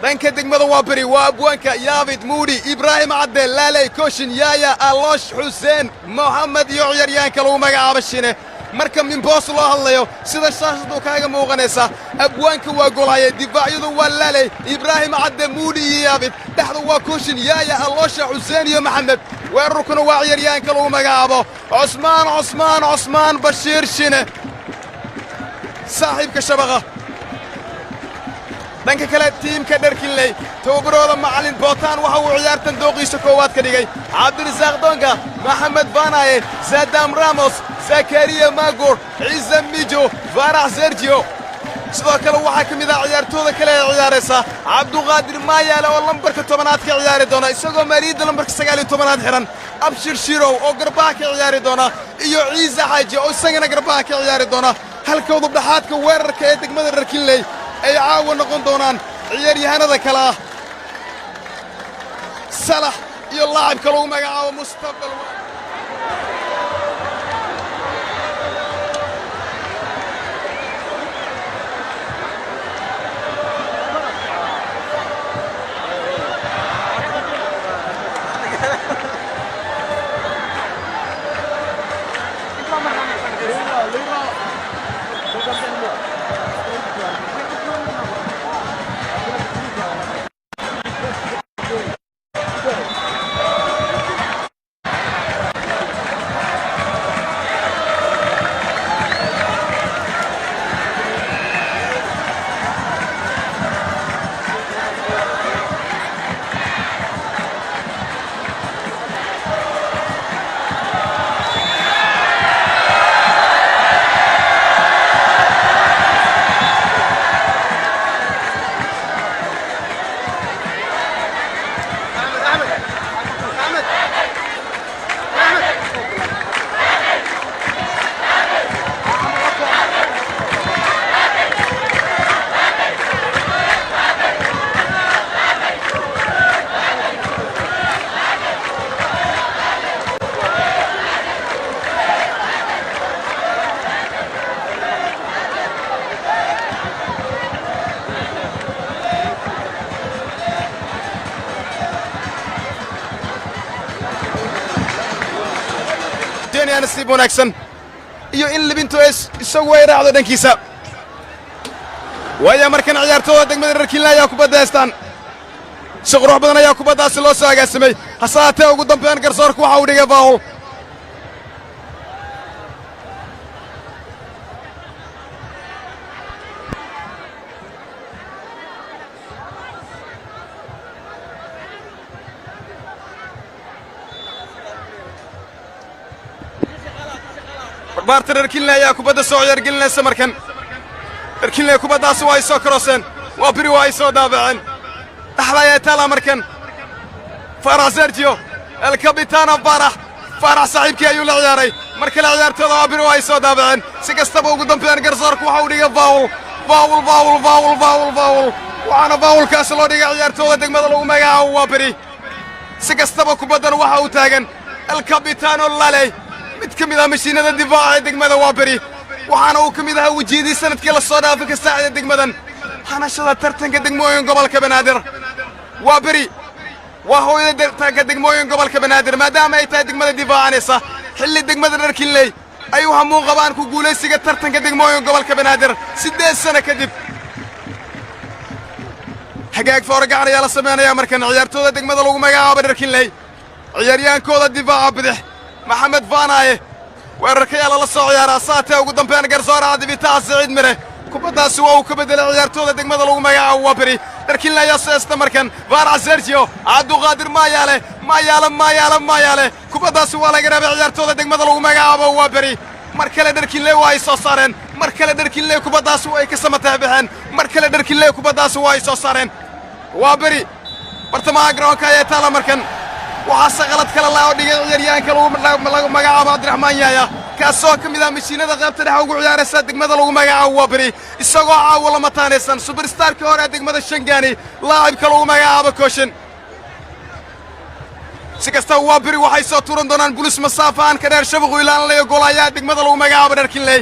dhanka degmada waa beri waa abwaanka yaabid muudi ibraahim cadde laaley koshin yaaya aloosh xuseen moxamed iyo ciyaaryahanka lagu magacaabo shine marka min boos loo hadlayo sida shaashadu kaaga muuqanaysa abwaanka waa golaya difaacyadu waa laaley ibraahim cadde muudi iyo yaabid dhexda waa koshin yaaya aloosha xuseen iyo maxamed weerarkuna waa ciyaaryahanka lagu magacaabo cusmaan bashiir shine saaxiibka shabaqa dhanka kale tiimka dharkinley tababarooda macallin bootaan waxa uu ciyaartan dooqiisa koowaad ka dhigay cabdirasaaq doonka maxamed baanaye saadaam ramos zakariya magor ciise mijo faarax sergio sidoo kale waxaa ka mid ah ciyaartooda kale ee ciyaaraysa cabduqaadir maayaale oo lambarka 10aad ka ciyaari doona isagoo maariidda lambarka 19aad xiran abshir shirow oo garbaha ka ciyaari doona iyo ciise xaaji oo isagana garbaha ka ciyaari doona halkoodu dhaxaadka weerarka ee degmada dharkinley ay caawa noqon doonaan ciyaaryahanada kale ah salax iyo laacibka lagu magacaabo mustaqbal nasiib wanaagsan iyo in libinto isagu ay raacdo dhankiisa waaya markan ciyaartooda degmada dharkinley ayaa kubadda haystaan si qurux badan ayaa kubaddaasi loo soo agaasimay hase haatee ugu dambeyn garsoorku waxa uu dhigay faawul barbaarta dharkinley ayaa kubadda soo ciyaargelinaysa markan dharkinley kubaddaasi waa ay soo karooseen waa biri waa ay soo dhaabaceen dhaxda ayaa taala markan faarax sergio elkabitaana faarax saaxiibkii ayuu la ciyaaray mar kale ciyaartooda waa biri waa ay soo dhaabaceen si kastaba ugu dambeyn garsoorku waxa uu dhigay faawul waxaana faawulkaasi loo dhigay ciyaartooda degmada lagu magacaabo waa biri si kastaba kubaddan waxa uu taagan elkabitaano laley mid ka mid ah mashiinada difaaca ee degmada waa beri waxaana uu ka mid ahaa wejiyadii sanadkii la soo dhaafay ka saacida degmadan hanashada tartanka degmooyin gobolka banaadir waa beri waa hooyada tartanka degmooyin gobolka banaadir maadaama ay tahay degmada difaacanaysa xilli degmada dharkinley ay u hamuun qabaan ku guulaysiga tartanka degmooyin gobolka banaadir 8 sano kadib hagaag foorgacan ayaa la samaynayaa markan ciyaartooda degmada lagu magacaabo dharkinley ciyaaryahankooda difaaca bidix maxamed faanaye weerarkayaa lala soo ciyaaraa saatee ugu dambeyn garsoora cadibitaha siciid mire kubaddaasi waa uu ka beddelay ciyaartooda degmada lagu magacaabo waa beri dharkinley ayaa seesta markan faarax sergio cabduqaadir maayaale kubaddaasi waa laga reebay ciyaartooda degmada lagu magacaabo waa beri mar kale dharkinley waa ay soo saareen mar kale dharkinley kubaddaasi waa ay ka samatay baxeen mar kale dharkinley kubaddaasi waa ay soo saareen waa beri bartamaha garoonka ayaa taala markan waxaase qalad kale laa dhigay ciyaaryahanka lagu magacaabo cabdiraxmaan yaaya kaasoo ka mid ah mashiinada qaybta dhexe ugu ciyaaraysa degmada lagu magacaabo waa beri isagoo caawa lama taanaysan subarstarkii hore ee degmada shangaani laacibka lagu magacaabo kooshin si kastaba waa beri waxay soo tuuran doonaan bulis masaafahan ka dheer shabaqu ilaalinaya golayaa degmada lagu magacaabo dharkinley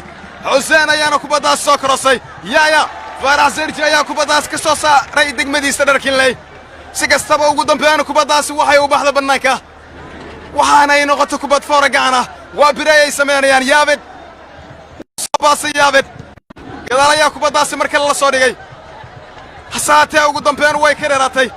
xuseen ayaana kubaddaas soo korosay yaaya faarax serji ayaa kubaddaas ka soo saaray degmadiisa dharkinley si kastaba ugu dambeeyana kubaddaasi waxay u baxda bannaanka waxaanay noqoto kubad foora gacan ah waa biri ayay samaynayaan yaabed baasa yaabed gadaal ayaa kubaddaasi mar kale la soo dhigay hasaatee ugu dambeyn way ka dheeraatay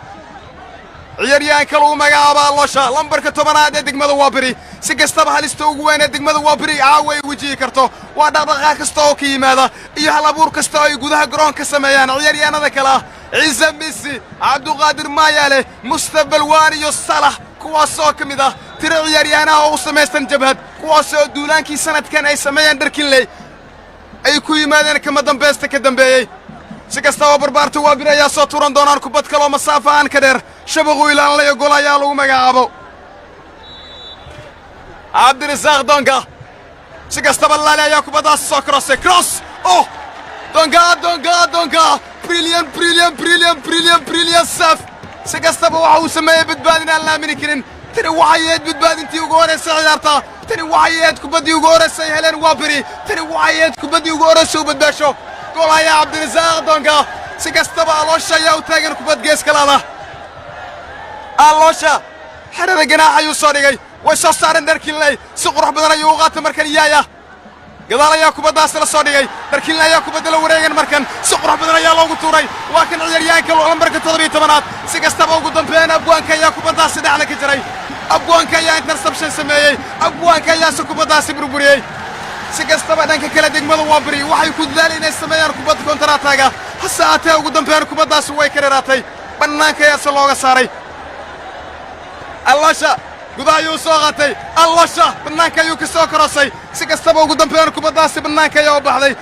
ciyaaryahanka lagu magacaabo alloosha lambarka 10aad ee degmada waa biri si kastaba halista ugu weyn ee degmada waa biri caawa ay wajihi karto waa dhaqdhaqaaq kasta oo ka yimaada iyo hal abuur kasta oo ay gudaha garoonka sameeyaan ciyaaryahanada kale ah ciise misi cabduqaadir maayaale mustaqbal waan iyo salax kuwaas oo ka mid ah tiro ciyaaryahanah oo u samaystan jabhad kuwaas oo duulaankii sanadkan ay sameeyeen dharkinley ay ku yimaadeen kama dambaysta ka dambeeyey si kastaba barbaarta waa biri ayaa soo turan doonaan kubad kaloo masaafo aan ka dheer shabaqu ilaalinaya gol ayaa lagu magacaabo cabdirasaaq donga si kastaba laali ayaa kubaddaasi soo crossay cross donga brilliant saf si kastaba waxa uu sameeyey badbaadin aan la aamini karin tani waxay ahayd badbaadintii ugu horraysay ciyaarta tani waxay ahayd kubaddii ugu horraysay heleen waa biri tani waxay ahayd kubaddii ugu horraysay u badbaasho gol ayaa cabdirasaaq donga si kastaba alloosha ayaa u taagan kubad geeskalaada alloosha xerada ganaax ayuu soo dhigay way soo saareen dharkinley si qurux badan ayuu u qaatay markan yaaya gadaal ayaa kubaddaasi la soo dhigay dharkinley ayaa kubadda la wareegan markan si qurux badan ayaa loogu tuuray waa kan ciyaaryahanka lambarka 17aad si kastaba ugu dambeyn abwaanka ayaa kubaddaasi dhexda ka jiray abwaanka ayaa interception sameeyey abwaanka ayaase kubaddaasi burburiyey si kastaba dhanka kale degmada waa biri waxay ku dadaaleen inay sameeyaan kubad kontarataaga hase aatee ugu dambeyn kubaddaasi way ka dheeraatay bannaanka ayaase looga saaray alloosha gudaha ayuu soo qaatay alloosha bannaanka ayuu ka soo korosay si kastaba ugu dambeyn kubaddaasi bannaanka ayaa u baxday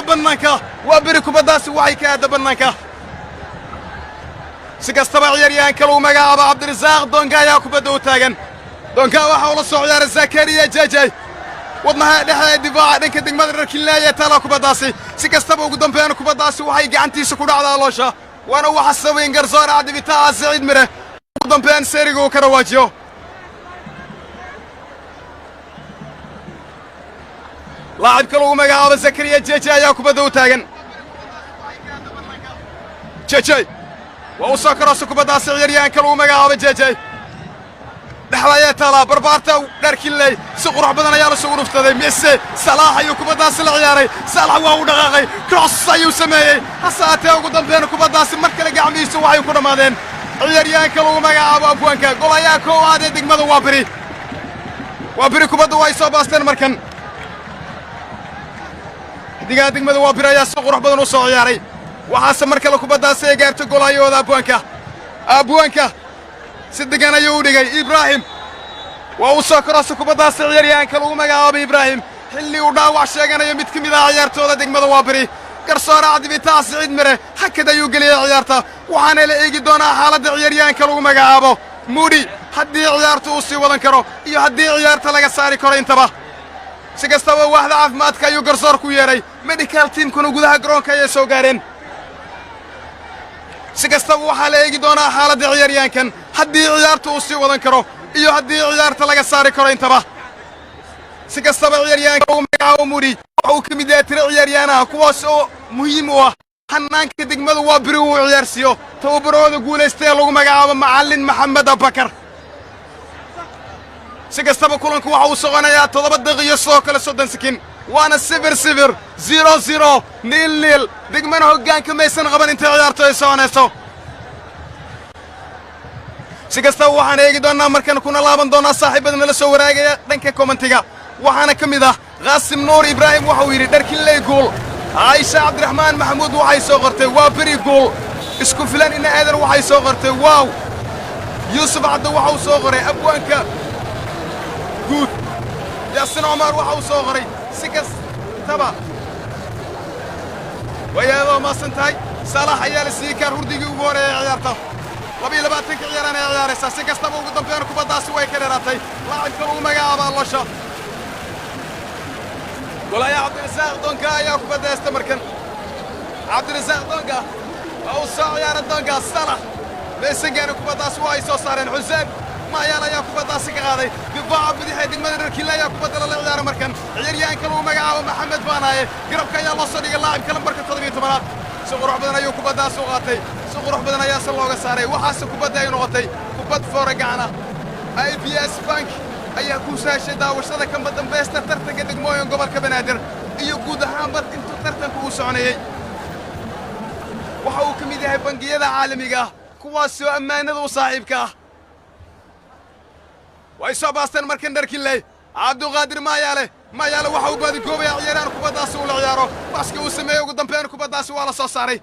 bannaanka waa biri kubaddaasi waxay ka aadda bannaanka si kastaba ciyaaryahanka lagu magacaabo cabdirasaaq donga ayaa kubadda u taagan donga waxa uu la soo ciyaaray zakariya jajay wadnaha dhexe ee difaaca dhanka degmada dharkinley ee taala kubaddaasi si kastaba ugu dambeyn kubaddaasi waxay gacantiisa ku dhacdaa alloosha waana waxa sabayn garsoore cabdibitaaca saciid mire ugu dambeyn seeriga uu ka rawaajiyo laacibka lagu magacaabo zakariya jejey ayaa kubadda u taagan jejey waa u soo karoosa kubaddaasi ciyaaryahanka lagu magacaabo jejey dhexda ayaa taalaa barbaarta dharkinley si qurux badan ayaa lasugu dhuftaday mise salaax ayuu kubaddaasi la ciyaaray salax waa u dhaqaaqay cross ayuu sameeyey hase aatee ugu dambeyn kubaddaasi mar kale gacmihiisa waxay ku dhammaadeen ciyaaryahanka lagu magacaabo abwaanka gol ayaa koowaad ee degmada waa biri kubadda way soo baasteen markan xidigaha degmada waa biri ayaa si qurux badan u soo ciyaaray waxaase mar kale kubaddaasi ay gaartay golahayooda abwaanka si degan ayuu u dhigay ibraahim waa uu soo koroosa kubaddaasi ciyaaryahanka lagu magacaabo ibraahim xilli uu dhaawac sheeganayo mid ka mid ah ciyaartooda degmada waa biri garsoore cabdibitaac saciid mire hakad ayuu geliyey ciyaarta waxaana la eegi doonaa xaaladda ciyaaryahanka lagu magacaabo muudi haddii ciyaartu uu sii wadan karo iyo haddii ciyaarta laga saari karo intaba si kastaba waaxda caafimaadka ayuu garsoor ku yeedhay medical tiimkuna gudaha garoonka ayay soo gaareen si kastaba waxaa la eegi doonaa xaaladda ciyaaryahankan haddii ciyaartu uu sii wadan karo iyo haddii ciyaarta laga saari karo intaba si kastaba ciyaaryahanka lagu magacaabo muudi waxa uu ka mid yahay tiro ciyaaryaanaha kuwaas oo muhiim u ah hannaanka degmada waa biri uu ciyaarsiiyo tababarooda guulaystay lagu magacaabo macallin maxamed abakar si kastaba kulanku waxa uu soconayaa 7 daqiiqo sidoo kale 30 sekin waana 0-0 0-0 degmana hoggaanka maysan qaban inta ciyaartu ay soconayso si kastaba waxaan eegi doonaa markaan kuna laaban doonaa saaxiibada nala soo waraagaya dhanka kommentiga waxaana ka mid ah qaasim nuur ibraahim waxa uu yidhi dharkinley gool caaisha cabdiraxmaan maxamuud waxay soo qortay waa beri gool isku filan ina aadan waxay soo qortay waaw yuusuf caddo waxa uu soo qoray abwaanka guud yaasin cumar waxa uu soo qoray si kastaba wayaadoo maasan tahay saalax ayaa la siiyey kaar hurdigii ugu horeeyay ciyaarta 22 ciyaaraan ay ciyaaraysaa si kastaba ugu dambeyn kubaddaasi way ka dheeraatay laacibka lagu magacaabo alloosha golaya cabdirasaaq donga ayaa kubadda haysta markan cabdirasaaq donga waa uu soo ciyaara donga salax meesangaana kubaddaasi waa ay soo saareen xuseen maayaal ayaa kubaddaasi ka qaaday difaaca bidixee degmada dharkiinle ayaa kubadda lala ciyaara markan ciyaaryahanka lagu magacaabo maxamed baanaaye garabka ayaa loo soo dhigay laacibka lambarka 17aad si qurux badan ayuu kubaddaas u qaatay si qurux badan ayaase looga saaray waxaase kubadda ay noqotay kubad foore gacana IBS bank ayaa ku saashay daawashada kamba dambaysta tartanka degmooyin gobolka banaadir iyo guud ahaanba intuu tartanku uu soconayey waxa uu ka mid yahay bangiyada caalamiga ah kuwaasoo ammaanada u saaxiibka ah way soo baasteen markan dharkiinley cabduqaadir maayaale waxa uu baadikoobaya ciyaaraan kubaddaasi uu la ciyaaro baaska uu sameeyey ugu dambeyn kubaddaasi waa la soo saaray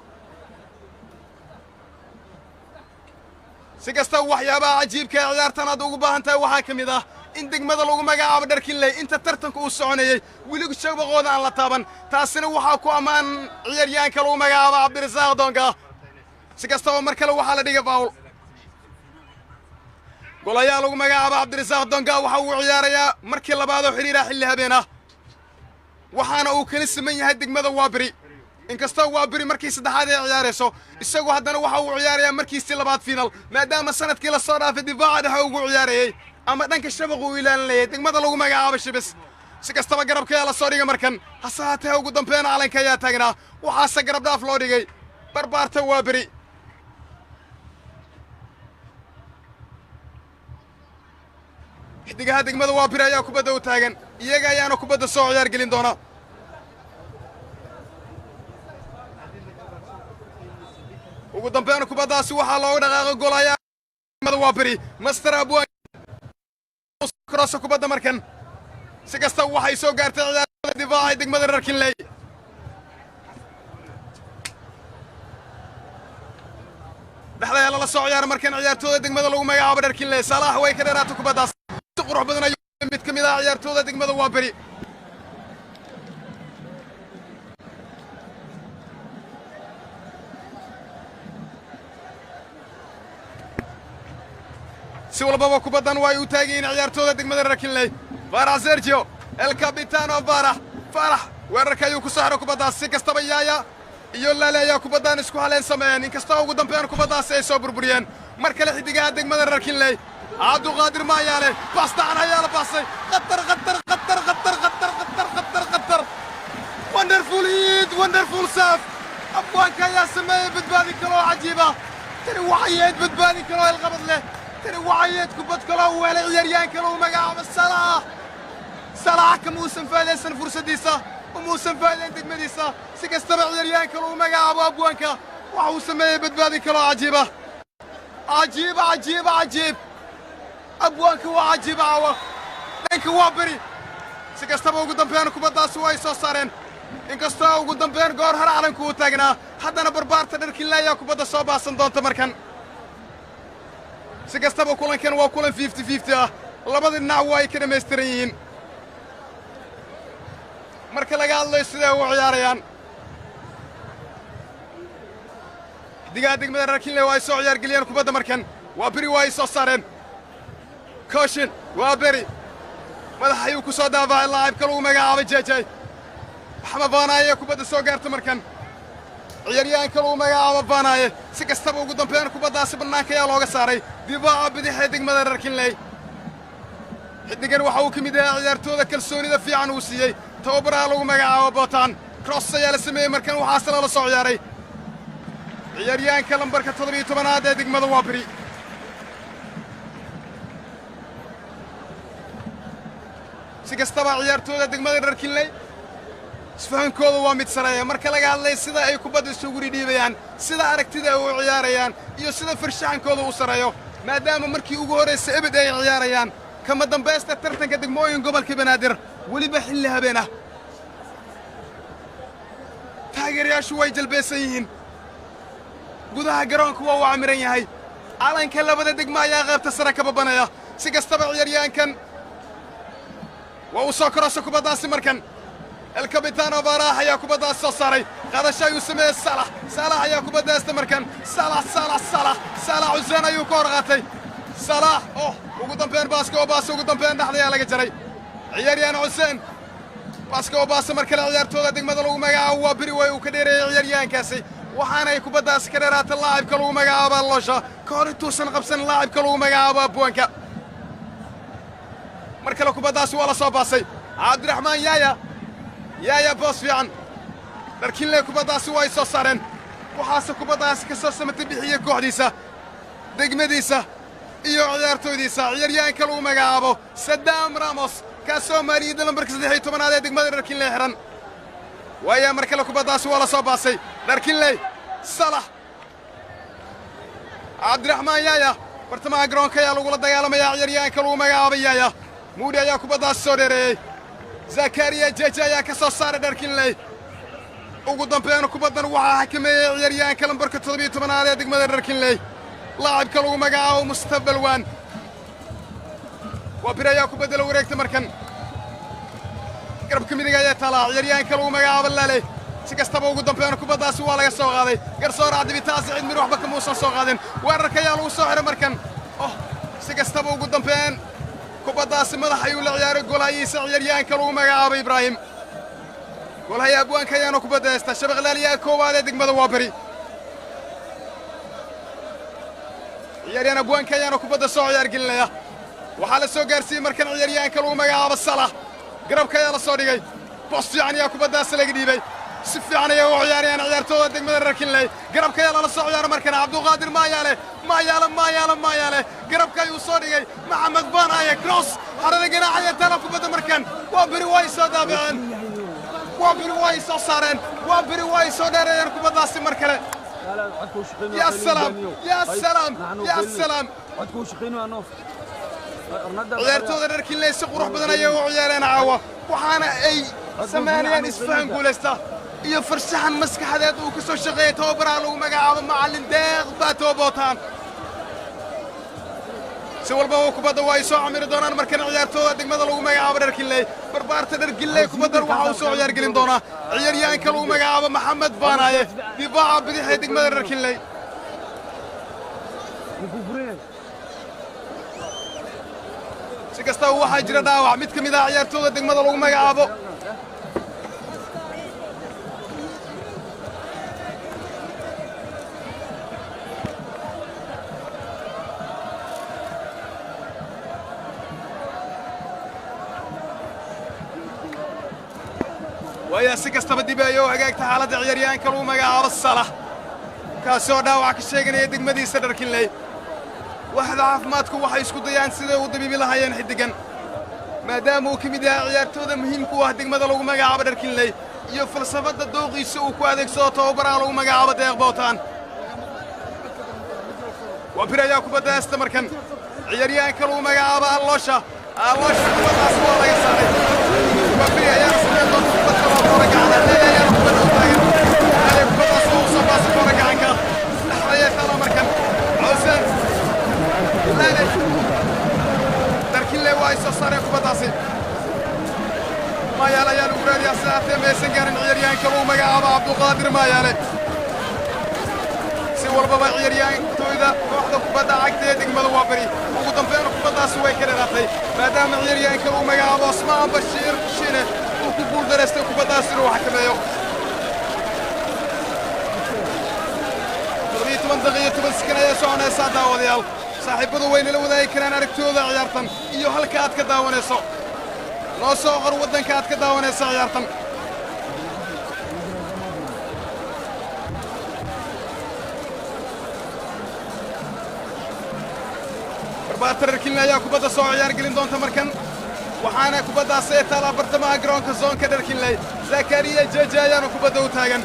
si kastaba waxyaabaha cajiibka ee ciyaartan aad ugu baahan tahay waxaa ka mid ah in degmada lagu magacaabo dharkiinley inta tartanka uu soconayey weli shabaqooda aan la taaban taasina waxaa ku ammaan ciyaaryahanka lagu magacaabo cabdirasaaq doonka si kastaba mar kale waxaa la dhigay faul golayaa lagu magacaabo cabdirasaaq doonka waxa uu ciyaarayaa markii labaad oo xidhiira xilli habeen ah waxaana uu kala siman yahay degmada waaberi inkastoo waaberi markii saddexaad ay ciyaarayso isagu haddana waxa uu ciyaarayaa markiisii labaad fiinal maadaama sanadkii la soo dhaafay difaaca dhexe ugu ciyaarayey ama dhanka shabaqu uu ilaalinayay degmada lagu magacaabo shibis si kastaba garabka ayaa la soo dhigay markan hase haatee ugu dambeyn calanka ayaa taagnaa waxaase garab dhaaf loo dhigay barbaarta waaberi xidigaha degmada waaberi ayaa kubadda u taagan iyaga ayaana kubadda soo ciyaar gelin doona ugu dambeyn kubaddaasi waxaa looga dhaqaaqay golayaa degmada waaberi master abwaan krosa kubadda markan si kastaba waxay soo gaartay ciyaarada difaaca degmada dharkiinley dhexda ayaa lala soo ciyaara markan ciyaartooda degmada lagu magacaabo dharkiinley salaax way ka dheeraatay kubaddaas si qurux badan ayuu mid ka mid ah ciyaartooda degmada waaberi si walbaba kubaddan way u taagiyiin ciyaartooda degmada dharkiinley farax sergio el capitano farax weerarka ayuu ku soo xidhay kubaddaas si kastaba yaaya iyo laale ayaa kubaddan isku haleen sameeyeen inkastoo ugu dambeyn kubaddaasi ay soo burburiyeen mar kale xidigaha degmada dharkiinley cabduqaadir maayaale baastaan ayaa la baasay khatar wonderful saaf abwaanka ayaa sameeyey badbaadi kaloo cajiiba tani waxayeed badbaadi kaloo ilqabad leh tani waxayeed kubad kaloo weelay ciyaaryahanka lagu magacaabo salaax kamuusan faa'idaysan fursaddiisa umuusan faa'idayn degmadiisa si kastaba ciyaaryahanka lagu magacaabo abwaanka waxa uu sameeyey badbaadi kaloo cajiiba abwaanka waa cajiiba caawa dhanka waa beri si kastaba ugu dambeyn kubaddaasi way soo saareen inkastoo ugu dambeyn goor hore calanku uu taagnaa haddana barbaarta dharkiinle ayaa kubadda soo baasan doonta markan si kastaba kulankan waa kulan 50-50 ah labada dhinac waa ay ka dhammaystiran yihiin marka laga hadlayo siday u ciyaarayaan xidigaha degmada dharkiinle waa ay soo ciyaar geliyeen kubadda markan waa beri waa ay soo saareen kooshin waa beri madax ayuu ku soo daafacay laacibka lagu magacaabay jeejay maxamed baanaaye kubadda soo gaarta markan ciyaaryahanka lagu magacaabo baanaaye si kastaba ugu dambeyn kubaddaasi bannaanka ayaa looga saaray difaaca bidixee degmada dharkiinley xidigan waxa uu ka mid yahay ciyaartooda kalsoonida fiican uu siiyey tababaraha lagu magacaabo bootaan cross ayaa la sameeyey markan waxaase lala soo ciyaaray ciyaaryahanka lambarka 17aad ee degmada waaberi si kastaba ciyaartooda degmada dharkiinley isfahankooda waa mid sareeya marka laga hadlay sida ay kubadda isugu dhiibayaan sida aragtida ay u ciyaarayaan iyo sida farshaxankooda u sareeyo maadaama markii ugu horraysa ebed ay ciyaarayaan kama dambaysta tartanka degmooyin gobolka banaadir weliba xilli habeen ah taageerayaashu way jalbaysan yihiin gudaha garoonka waa uu camiran yahay calanka labada degmo ayaa qaybta sare ka babanaya si kastaba ciyaaryahankan waa uu soo korosha kubaddaasi markan el capitano farax ayaa kubaddaasi soo saaray qaadasho ayuu sameeyey salax ayaa kubaddaasta markan salax cuseen ayuu ka hor qaatay salax ugu dambeyn baaska oo baasa ugu dambeyn dhexda ayaa laga jaray ciyaaryahan xuseen baaska oo baasa mar kale ciyaartooda degmada lagu magacaabo waa beri way uu ka dheereeyey ciyaaryahankaasi waxaanay kubaddaasi ka dheeraatay laacibka lagu magacaabo alloosha ka hor intuusan qabsan laacibka lagu magacaabo abwaanka markale kubaddaasi waa la soo baasay cabdiraxmaan yaaya boos fiican dharkinley kubaddaasi waa ay soo saareen waxaase kubaddaasi ka soo samatay bixiyey kooxdiisa degmadiisa iyo ciyaartooydiisa ciyaaryahanka lagu magacaabo sadaam ramos kaasoo maaliyadda lambarka 13aad ee degmada dharkinley xihan waaya markale kubaddaasi waa la soo baasay dharkinley salax cabdiraxmaan yaaya bartamaha garoonka ayaa lagula dagaalamayaa ciyaaryahanka lagu magacaabo yaaya muudi ayaa kubaddaasi soo dheereeyey zakariya jeje ayaa ka soo saaray dharkinley ugu dambeyn kubaddan waxaa xakameeyey ciyaaryahanka lambarka 17aad ee degmada dharkinley laacibka lagu magacaabo mustaqbalwaan waa bir ayaa kubadda la wareegtay markan garabka midig ayaa taalaa ciyaaryahanka lagu magacaabo laale si kastaba ugu dambeyn kubaddaasi waa laga soo qaaday garsoore cabdibitaasi cid mir waxba kamuusan soo qaadin weerarka ayaa lagu soo xiray markan si kastaba ugu dambeyn kubaddaasi madax ayuu la ciyaaray golhayiisa ciyaaryahanka lagu magacaabo ibraahim golhaya abwaanka ayaana kubadda haysta shabaqlaaliyaha koowaad ee degmada waa beri ciyaaryahan abwaanka ayaana kubadda soo ciyaargelinaya waxaa la soo gaarsiiyey markan ciyaaryahanka lagu magacaabo salax garabka ayaa la soo dhigay boos fiican ayaa kubaddaasi laga dhiibay si fiican ayaa u ciyaarayaan ciyaartooda degmada dharkinley garabka ayaa lala soo ciyaaro markan cabduqaadir maayaale garabka ayuu soo dhigay maxamed baanaaye cross harada ganaaxaya tala kubadda markan waa beri way soo daabaceen waa beri way soo saareen waa beri way soo dheereeyeen kubaddaasi mar kale يا سلام ciyaartooda dharkinley si qurux badan ayay u ciyaareen caawa waxaana ay samaynayaan isfahan guulaysta iyo farshaxan maskaxdeed uu ka soo shaqeeyey tababaraha lagu magacaabo macallin deeq baato bootaan si walbaba kubadda waa ay soo camiri doonaan markan ciyaartooda degmada lagu magacaabo dharkinley barbaarta dharkinley kubaddan waxa uu soo ciyaargelin doonaa ciyaaryahanka lagu magacaabo maxamed baanaaye difaaca bidix ee degmada dharkinley si kastaba waxaa jira dhaawac mid ka mid ah ciyaartooda degmada lagu magacaabo ويا سكستة بدي بيو هجاك تحالة عياريان كلو مجا الصلاة كاسو داوع كشيء يدق مدي سدر كلي واحد عاف ماتكو واحد يسكت ديان سيده ودبي بلا هين حدقن ما دامو كميدا عيار تودا مهم كو واحد مدى لو مجا عبدر كلي iyo falsafada dooqiisa uu ku adeegsado tababaraha lagu magacaabo deeq bootaan waa biraya kubadda heesta markan ciyaaryahanka lagu magacaabo alloosha kubaddaas waa laga saaray waa biraya sidee doonta kubadda loo kora gacana leeyayaa kubadda u taagan kubaddaas waa u soo baasa kora gacanka dhaxdaya tala markan cawsaan laale darkinle waa ay soo saareen kubaddaasi ماياله يا لوراد يا ساعتين ميسن قارن عيريان كلو مقابا عبد القادر ماياله سوى البابا عيريان تويدا وحده كبدا عقدي دقمد وابري وقدم فين كبدا سوي كرهاتي ما دام عيريان كلو مقابا اسماء بشير شينه وكبول درست كبدا سرو حكميو قضيه منطقيه تمسكنا يا سونا سادا وديال صاحبده وين لو ودا كران aragtooda ciyaartan iyo halka aad ka daawanayso loo soo qor waddanka aad ka daawanaysa ciyaartan barbaarta dharkinle ayaa kubadda soo ciyaar gelin doonta markan waxaana kubaddaas ee taala bartamaha garoonka zoonka dharkinley zakariya jeje ayaana kubadda u taagan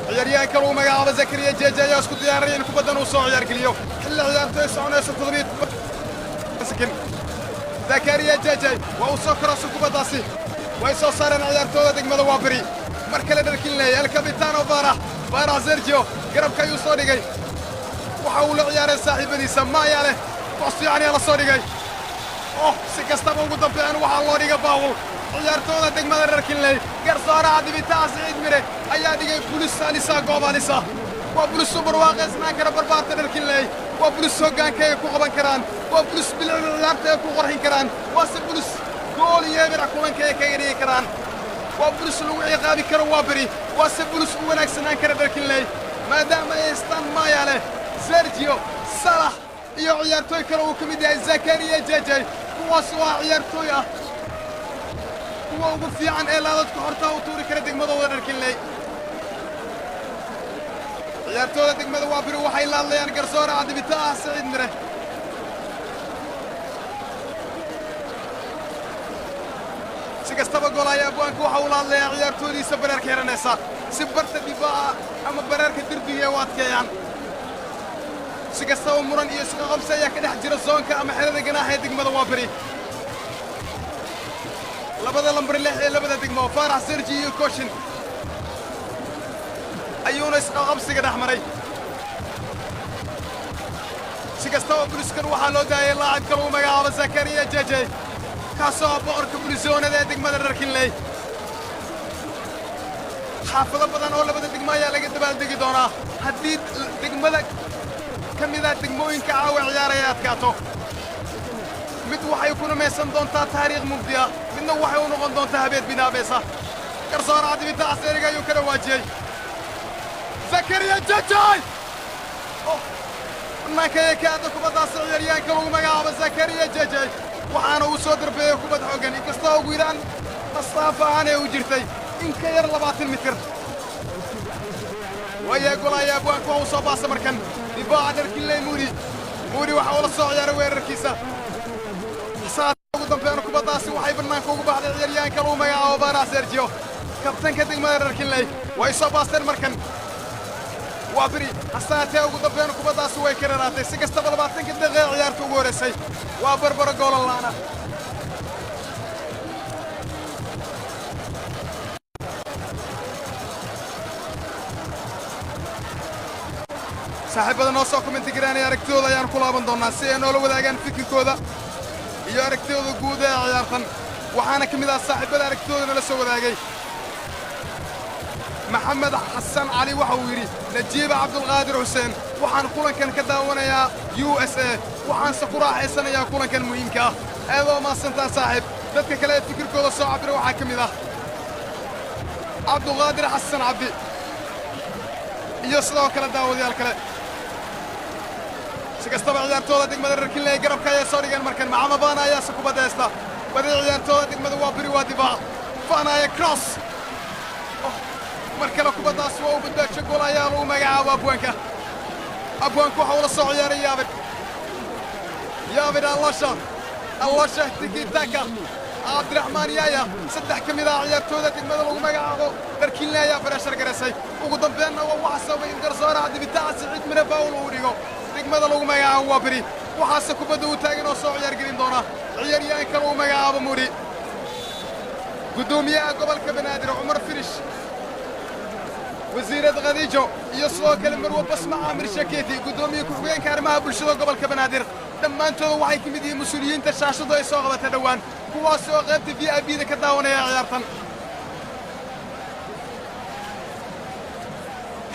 ciyaaryahanka lagu magacaabo zakariya jeje ayaa isku diyaaraya in kubaddan uu soo ciyaar geliyo xilli ciyaartu ay soconayso 7 sakin zakariya jeje وأوسكر سكوبا داسي ويسو صارن عيارتودا دقمدا وابري مركله دharkinley الكابيتانو بارا زيرجيو قرب كايو soo dhigay waxa uu la ciyaaray saaxiibadiisa maayaale boos yani la soo dhigay si kastaba ugu dambeeyaan waxa loo dhigay baawul ciyaartooda degmada dharkinley garsoora adibitaas ciid mire ayaa dhigay pulis salisa goobalisa waa pulis super waaqisnaan kara barbaarta dharkinley waa pulis hogaankay ku qaban karaan waa pulis bilciyarta ku qorxin karaan waa si pulis gool yeebira kulanka ka gari karaan waa pulis lagu ciqaabi karo waa bari waa si pulis u wanaagsanaan kara dharkinley maadaama ay istaan maayaale sergio salah iyo ciyaartooy kale uu ka mid yahay zakariya jejey kuwaas waa ciyaartooy ah kuwa ugu fiican ee laadadka hortaa u tuuri kara degmadooda dharkinley ciyaartooyda degmada waaberi waxay la hadlayaan garsoore cadibita ah saciid mire si kastaba golaya abwaanka waxa uu la hadlayaa ciyaartooydiisa bareerka xiranaysa si barta difaaca ama bareerka derbiga u adkeeyaan si kastaba muran iyo isqa qabsi ayaa ka dhex jira zoonka ama xerada ganaaxa ee degmada waaberi labada lambar 6 ee labada degmo faarax serji iyo koshin ayuuna isqa qabsiga dhex maray si kastaba buliskan waxaa loo daayay laacibka lagu magacaabo zakariya jejey kaasoo boqorka bulisoonada ee degmada dharkinley xaafado badan oo labada degmo ayaa laga dabaaldegi doonaa haddii degmada ka mida degmooyinka caawa ciyaaraya adkaato mid waxay ku namaysan doontaa taariikh mugdi ah midna waxay u noqon doontaa habeed binaabaysa garsoore cadibita caseriga ayuu ka dhawaajiyey zakariya jejey bannaanka ee ka aadda kubaddaasi ciyaaryahanka lagu magacaabo zakariya jejey waxaana uu soo darbeeyey kubad xooggan inkastoo ugu yaraan masaafo ahaan ee u jirtay in ka yar 20 mitir waayaa golaya abwaanka waa u soo baasa markan difaaca dharkinley muudi waxa uu la soo ciyaaray weerarkiisa saacada ugu dambeeyana kubaddaasi waxay bannaanka ugu baxday ciyaaryahanka lagu magacaabo faarax sergio kabtanka degmada dharkinley way soo baasteen markan waa beri hasaatee ugu dambeeyana kubaddaasi way ka raraatay si kastaba 20 daqiiqo ciyaarta ugu horeysay waa barbaro goolan la'aana saaxiibada noo soo commenti garaanaya aragtidooda ayaan ku laaban doonaa si ay noola wadaagaan fikirkooda iyo aragtidooda guud ee ciyaartan waxaana ka mid ah saaxiibada aragtidooda nala soo wadaagay maxamed xasan cali waxa uu yidhi najiiba cabdulqaadir xuseen waxaan kulankan ka daawanayaa USA waxaanse ku raaxaysanayaa kulankan muhiimka ah aadoo mahadsantaan saaxiib dadka kale ee fikirkooda soo cabira waxaa ka mid ah cabdulqaadir xasan cabdi iyo sidoo kale daawadayaal kale si kastaba ciyaartooda degmada dharkinley garabka ayay soo dhigeen markan maxamed faana ayaase kubadda haysta badi ciyaartooda degmada waa beri waa difaac faanaya cross mar kale kubaddaas waa u badbaadsho gol ayaa lagu magacaabo abwaanka waxa uu la soo ciyaaray yaabid allosha tikitaka cabdiraxmaan yaaya 3 ka mid ah ciyaartooda degmada lagu magacaabo dharkinley ayaa barashar garaysay ugu dambeynna waa waxa sababay in garsoore cadibitaca saciid mire faawul uu dhigo degmada lagu magacaabo waa beri waxaase kubadda uu taagan oo soo ciyaargelin doona ciyaaryahanka lagu magacaabo muudi gudoomiyaha gobolka banaadir cumar firish wasiirad khadiijo iyo sidoo kale marwo basma caamir shakeeti gudoomiye ku-xigeenka arrimaha bulshada gobolka banaadir dhammaantooda waxay ka mid yihiin mas-uuliyiinta shaashadu ay soo qabatay dhowaan kuwaas oo qaybta VIP-da ka daawanaya ciyaartan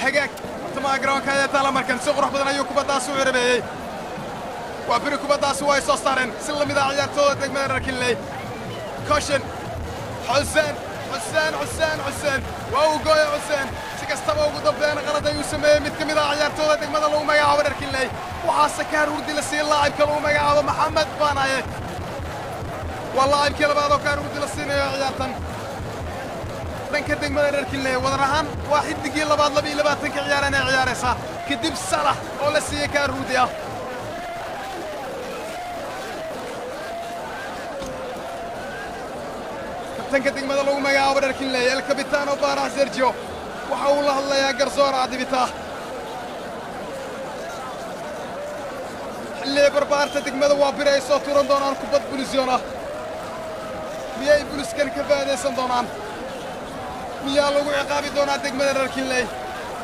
hagaag bartamaha garoonka ayaa taala markan si qurux badan ayuu kubaddaasi u cirabeeyey waa beri kubaddaasi waa ay soo saareen si la mid ah ciyaartooda degmada dharkinley koshin xuseen waa uu gooya xuseen si kastaba ugu dambeeyana qalad ayuu sameeyey mid ka mid ah ciyaartooda degmada lagu magacaabo dharkinley waxaase ka haruurdi la siiyey laacibka lagu magacaabo maxamed faanaye waa laacibkii labaad oo ka haruurdi la siinayo ciyaartan dhanka degmada dharkinley wadar ahaan waa xidigii labaad 22 ciyaareen ee ciyaaraysa kadib salax oo la siiyey ka haruurdi ah kabtanka degmada lagu magacaabo dharkinley el capitano faarax sergio waxa uu la hadlayaa garsoore cadibita xilli barbaarta degmada waa beri ay soo tuuran doonaan kubad bulisyoon ah miyay buliskan ka faa'idaysan doonaan miyaa lagu ciqaabi doonaa degmada dharkinley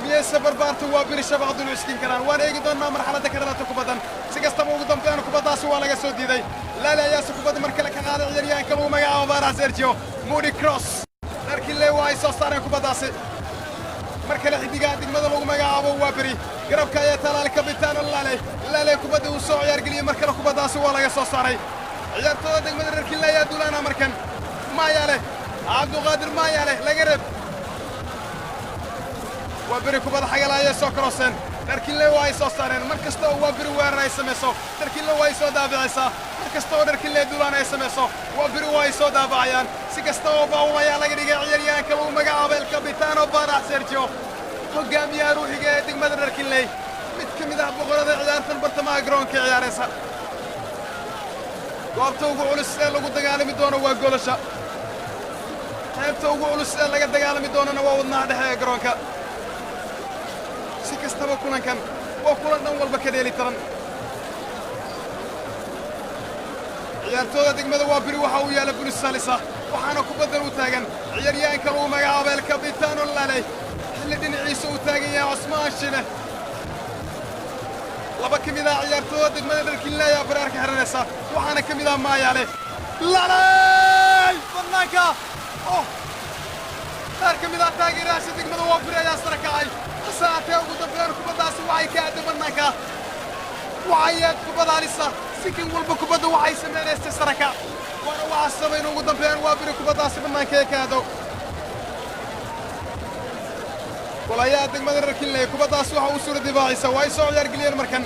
miyayse barbaarta waa beri shabaq dul ciskin karaan waan eegi doonnaa marxaladda ka dhalata kubaddan si kastaba ugu dambeeyana kubaddaasi waa laga soo diiday laali ayaase kubadda mar kale ka qaaday ciyaaryahanka lagu magacaabo faarax sergio muudi cross dharkinley waa ay soo saareen kubaddaasi mar kale xidigaha degmada lagu magacaabo waa beri garabka ayaa talaal kabitaano laale kubadda uu soo ciyaargeliyey mar kale kubaddaasi waa laga soo saaray ciyaartooda degmada dharkinley ayaa duulaana markan maayaale cabdulqaadir maayaale laga reeb waa beri kubadda xagala ayay soo karooseen dharkinley waa ay soo saareen mar kasta oo waa biri weerar ay samayso dharkinley waa ay soo daabacaysaa mar kasta oo dharkinley dulaan ay samayso waa biri waa ay soo daabacayaan si kasta oo baawul ayaa laga dhigay ciyaaryahanka lagu magacaabo el capitano Barax Sergio hogaamiyaha ruuxiga ee degmada dharkinley mid ka mid ah boqorada ciyaartan bartamaha garoonka ciyaaraysa goobta ugu culus ee lagu dagaalami doono waa goolasha qaybta ugu culus ee laga dagaalami doonana waa wadnaha dhexe ee garoonka si kastaba kulankan waa kulan dhan walba ka dheeli taran ciyaartooda degmada waa biri waxa uu yaala bulis salisa waxaana kubaddan u taagan ciyaaryahanka lagu magacaabo el capitano laley xilli dhinaciisa uu taagan yahay cusmaan shine laba ka mid ah ciyaartooda degmada dharkinley ayaa baraarka xiranaysa waxaana ka mid ah maayaale laley bannaanka qaar ka mid ah taageerayaasha degmada waa biri ayaa sara kacay hasaatee ugu dambeyn kubaddaasi waxay ka aadday bannaanka waxay aad kubad halisa sikin walba kubadda waxay samaynaystay saraka waana waxa sabay in ugu dambeyn waa biri kubaddaasi bannaanka ee ka aado golayaha degmada dharkinley kubaddaasi waxa uu suura difaacaysa waa ay soo ciyaargeliyeen markan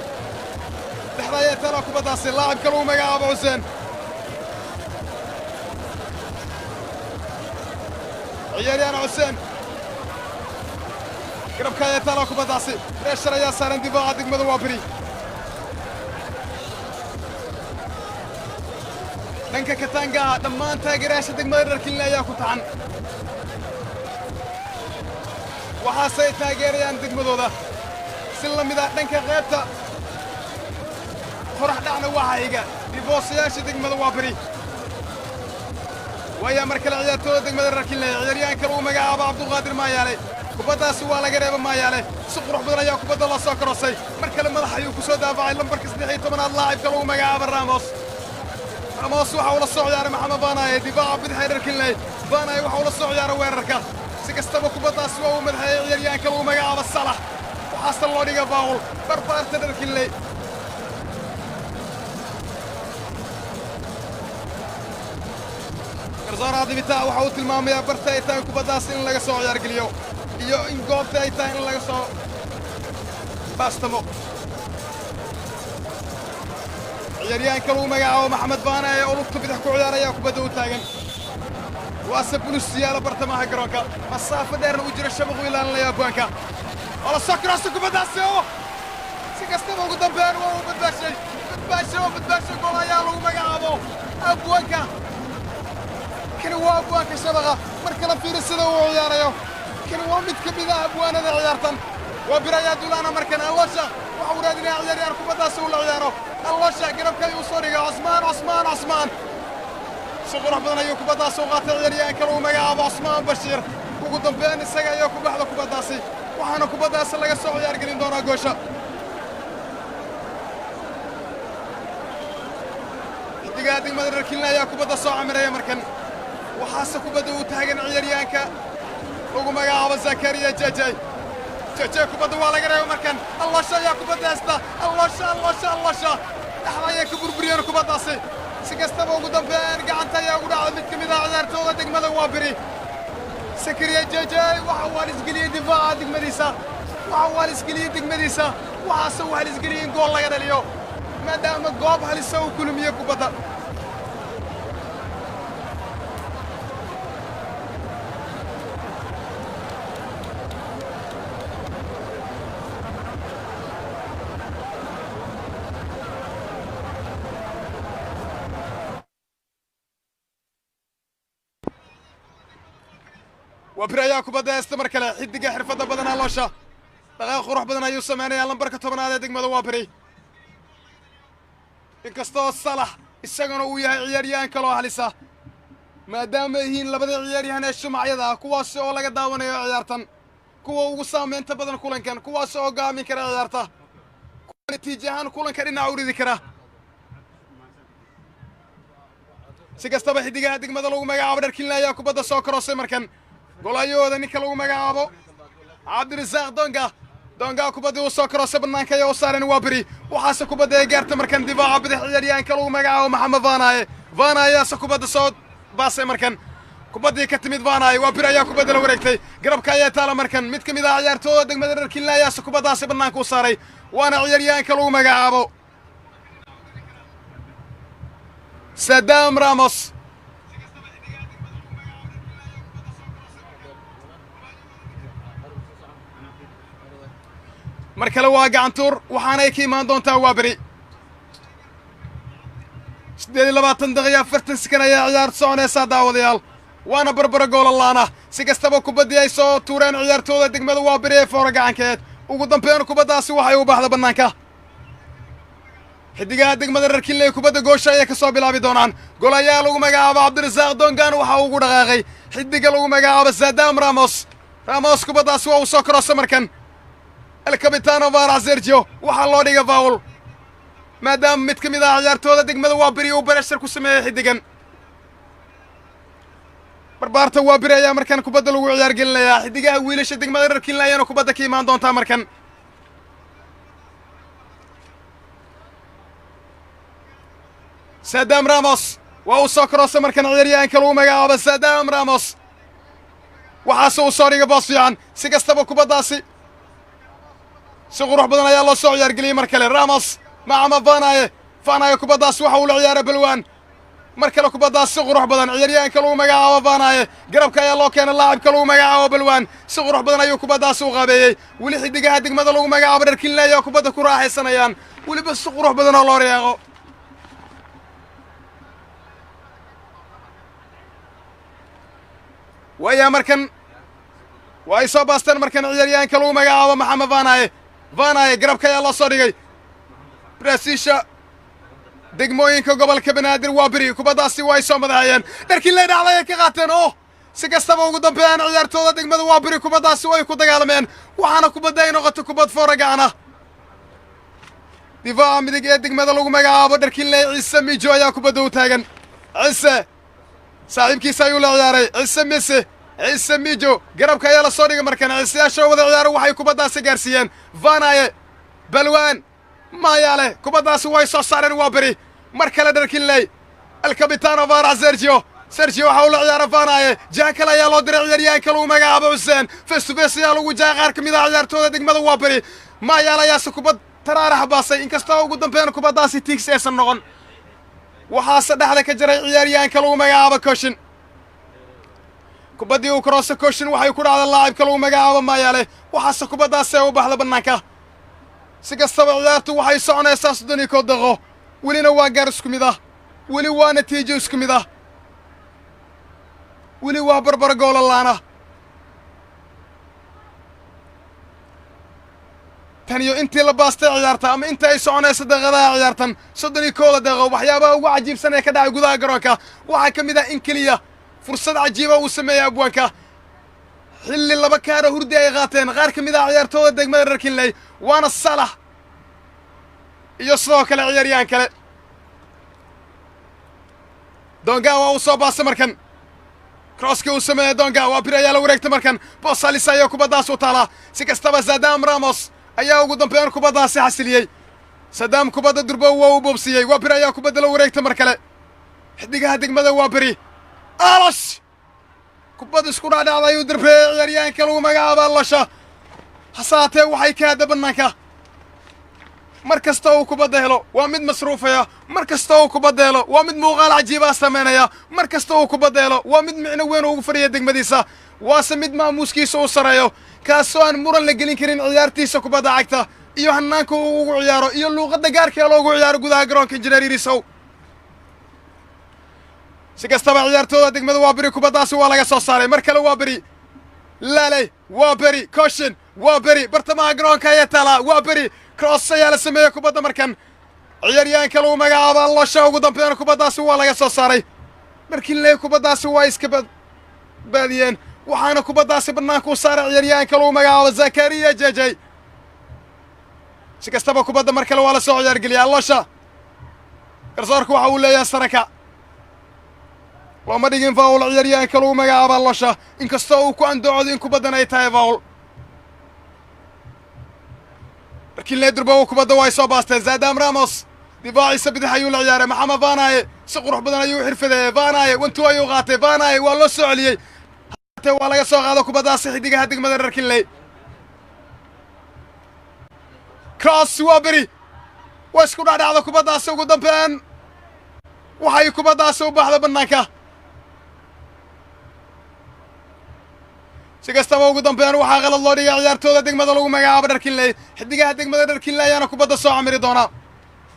dhexda ayaa taalaa kubaddaasi laacibka lagu magacaabo xuseen ciyaaryahan xuseen garabka ayaa taalaa kubaddaasi reeshar ayaa saaran difaaca degmada waa biri dhanka kataangaha dhammaan taageerayaasha degmada dharkinley ayaa ku taxan waxaase ay taageerayaan degmadooda si la mid ah dhanka qaybta qorax dhacna waxa xiga dhiboosayaasha degmada waa biri waayaa mar kale ciyaartooda degmada dharkinley ciyaaryahanka lagu magacaabo cabduqaadir maayaale kubaddaasi waa laga reeba maayaale si qurux badan ayaa kubadda la soo korosay mar kale madax ayuu ku soo daafacay lambarka 16aad laacibka lagu magacaabo ramos waxa uu la soo ciyaaray maxamed baanaye difaaca bidixee dharkinley baanaye waxa uu la soo ciyaaray weerarka si kastaba kubaddaasi waa uu madaxeeyey ciyaaryahanka lagu magacaabo salax waxaase loo dhiga baawul barbaarta dharkinley garsoora dibitaa waxa uu tilmaamayaa barta ay tahay kubaddaasi in laga soo ciyaargeliyo iyo in goobta ay tahay in laga soo baastamo ciyaaryahanka lagu magacaabo maxamed baanaye oo lugta bidix ku ciyaaraya kubadda u taagan waase bulus yaala bartamaha garoonka masaafo dheerna u jira shabaqu ilaalinaya abwaanka oo la soo kiraaso kubaddaasi oo si kastaba ugu dambeyn waa uu badbaashay gool ayaa lagu magacaabo abwaanka kani waa abwaanka shabaqa marka la fiiri sida uu ciyaarayo kani waa mid ka mid ah abwaanada ciyaartan waa bir ayaa duulaana markan alloosha waxa uu raadinaya ciyaaryahan kubaddaasi uu la ciyaaro alloosha garabka ayuu soo dhigay cusmaan si qurux badan ayuu kubaddaasi u qaatay ciyaaryahanka lagu magacaabo cusmaan bashiir ugu dambeyn isaga ayaa ku baxda kubaddaasi waxaana kubaddaasi laga soo ciyaargelin doonaa goosha xidigaha degmada dharkinley ayaa kubadda soo camiraya markan waxaase kubadda uu taagan ciyaaryahanka lagu magacaabo zakariya jajay kubadda waa laga reeba markan alloosha ayaa kubadda haysta alloosha dhexda ayay ka burburiyeen kubaddaasi si kastaba ugu dambeyn gacanta ayaa ugu dhacda mid ka mid ah ciyaartooda degmada waa biri zakariya jajay waxa uu halisgeliyey difaaca degmadiisa waxaase uu halisgeliyey in gool laga dhaliyo maadaama goob halisa uu kulmiye kubadda وبري ayaa kubadda haysta mar kale xidiga xirfadda badan alloosha dhaqaaq qurux badan ayuu sameeyay lambarka 10aad ee degmada waa bari inkastoo salax isaguna uu yahay ciyaaryahan kale oo halisa maadaama yihiin labada ciyaaryahan ee shumacyada kuwaas oo laga daawanayo ciyaartan kuwa ugu saameynta badan kulankan kuwaas oo gaamin kara ciyaarta natiijahan kulanka dhinaca u ridi kara si kastaba xidigaha degmada lagu magacaabo dharkinley ayaa kubadda soo korosay markan golayooda ninka lagu magacaabo cabdirasaaq donga kubadda uu soo korosay bannaanka ayaa u saaran waa biri waxaase kubadda ay gaartay markan difaaca bidix ciyaaryahanka lagu magacaabo maxamed vaanaye ayaase kubadda soo baasay markan kubaddii ka timid Vanay waa bir ayaa kubadda la wareegtay garabka ayaa taala markan mid ka mid ah ciyaartooyda degmada reer Kinley ayaa kubaddaasi bannaanka u saaray waana ciyaaryahanka lagu magacaabo Saddam Ramos mar kale waa gacantuur waxaanay ka imaan doontaa waa beri 28 daqiiqo 40 sekan ayaa ciyaar soconaysa daawadayaal waana barbara gool laana si kastaba kubaddii ay soo tuureen ciyaartooyda degmada waa beri ee foora gacankeed ugu dambeyn kubaddaasi waxay u baxda bannaanka xidigaha degmada reer Kinley kubadda goosha ay ka soo bilaabi doonaan gool ayaa lagu magacaabo Cabdirasaaq Dongan waxa uu ugu dhaqaaqay xidiga lagu magacaabo Saddam Ramos kubaddaasi waa uu soo korosay markan الكابتن فارع سيرجيو وحلو ديغا فاول مادام مid kamid ah ciyaartooyda degmada waa bari oo barashar ku sameeyay xidigan barbaarta waa bari ayaa markan kubadda lagu ciyaar gelinaya xidigaha wiilasha degmada reer Kinley ayana kubadda ka imaan doonta markan Saddam Ramos waa uu soo korosay markan ciyaaryahanka lagu magacaabo Saddam Ramos waxa uu soo dhigay boos fiican si kastaba kubaddaasi si qurux badan ayaa loo soo ciyaar geliyay mar kale Ramos maca Vanay kubaddaasi waxa uu la ciyaaray balwaan mar kale kubaddaasi si qurux badan ciyaaryahanka lagu magacaabo Vanay garabka ayaa loo keenay laacibka lagu magacaabo balwaan si qurux badan ayuu kubaddaasi u qaabeeyay weli xidigaha degmada lagu magacaabo reer Kinley ayaa kubadda ku raaxaysanayaan weliba si qurux badan oo loo reeqo waya markan way soo baasteen markan ciyaaryahanka lagu magacaabo Maxamed Vanay garabka ayaa loo soo dhigay Brasiisha degmooyinka gobolka Banaadir waa bari kubaddaasi way soo madaxayeen reer Kinley dhacday ka qaateen oo si kastaba ugu dambeeyaan ciyaartooyda degmada waa bari kubaddaasi way ku dagaalameen waxaana kubadda ay noqotay kubad fooragaana difaaca midig ee degmada lagu magacaabo reer Kinley Ciise Mijo ayaa kubadda u taagan Ciise saaxiibkiisa ayuu la ciyaaray Ciise Mijo garabka ayaa la soo dhigay markan ciisayaasha wada ciyaaro waxay kubaddaasi gaarsiiyeen Vanay balwaan maayale kubaddaasi way soo saareen waa bari mar kale reer Kinley الكابتن فارع سيرجيو waxa uu la ciyaaray Vanay jaakal ayaa loo diray ciyaaryahanka lagu magacaabo Hussein face to face ayaa lagu jaaqay qaar kamid ah ciyaartooyda degmada waa bari maayale ayaa kubad taraarax baasay inkastoo ugu dambeyn kubaddaasi tiix aysan noqon waxaa saddexda ka jiray ciyaaryahanka lagu magacaabo Koshin kubaddii uu cross Koshin waxay ku dhacday laacibka lagu magacaabo maayale waxaase kubaddaasi u baxda bannaanka si kastaba ciyaartu waxay soconaysaa 30 daqiiqo welina waa gaar isku mid ah weli waa natiijo isku mid ah weli waa barbar gool laana tan iyo intii la baastay ciyaarta ama inta ay soconayso daqiiqadaha ciyaartan 30 daqiiqo waxyaabaha ugu cajiibsan ee ka dhacay gudaha garoonka waxaa ka mid ah in kaliya fursad cajiiba uu sameeyay abwaanka xilli laba kaara hurdi ay qaateen qaar ka mid ah ciyaartooyda degmada reer Kinley waana Salah iyo sidoo kale ciyaaryahan kale Donga waa uu soo baasay markan crosska uu sameeyay Donga waa bir ayaa la wareegtay markan Bosalis ayaa kubaddaas u taala si kastaba Saddam Ramos ayaa ugu dambeyn kubaddaasi xasiliyay Saddam kubadda durba waa uu boobsiyay waa bir ayaa kubadda la wareegtay mar kale xidigaha degmada waa bari Alash kubadda isku dhacday uu darbay ciyaaryahanka lagu magacaabo Alasha hasaatee waxay ka hadda bannaanka markasta uu kubadda helo waa mid masruufaya markasta uu kubadda helo waa mid muuqaal cajiib ah sameynaya markasta uu kubadda helo waa mid micno weyn ugu fariya degmadiisa waase mid maamuuskiisa u sareeyo kaasoo aan muran la gelin karin ciyaartiisa kubadda cagta iyo hanaanka uu ugu ciyaaro iyo luuqadda gaarka loogu ciyaaro gudaha garoonka Injineer Irisow si kastaba ciyaartooyda degmada waa bari kubaddaasi waa laga soo saaray mar kale waa bari Lale waa bari Koshin waa bari bartamaha garoonka ayaa taala waa bari cross ayaa la sameeyay kubadda markan ciyaaryahanka lagu magacaabo Alasha ugu dambeyn kubaddaasi waa laga soo saaray reer Kinley kubaddaasi waa iska badiyeen waxaana kubaddaasi bannaanka u saaray ciyaaryahanka lagu magacaabo Zakaria Jajay si kastaba kubadda mar kale waa la soo ciyaar geliyay Alasha garsoorku waxa uu leeyahay saraka looma dhigin faul ciyaaryahanka lagu magacaabo Alasha inkastoo uu ku andacooday in kubaddan ay tahay faul لكن لا يدربوا كبدا واي سو باستين Saddam Ramos دفاعي سبدح ayuu la ciyaaray Maxamed Vanay سقروح بدنا يوحر فده فاناي وانتوا يوغاتي فاناي والله سعلي حتى ولا يسوق هذا كوبدا صحيح هديك مدرر كلي كراس وابري واسكو دادا هذا كوبدا سوق دمبان وحي كوبدا سوق بحذا بناكا سيكستما ugu dambeyn waxa qalad loo dhigay ciyaartooyda degmada lagu magacaabo Dharkinley xidigaha degmada Dharkinley ayana kubadda soo camiri doona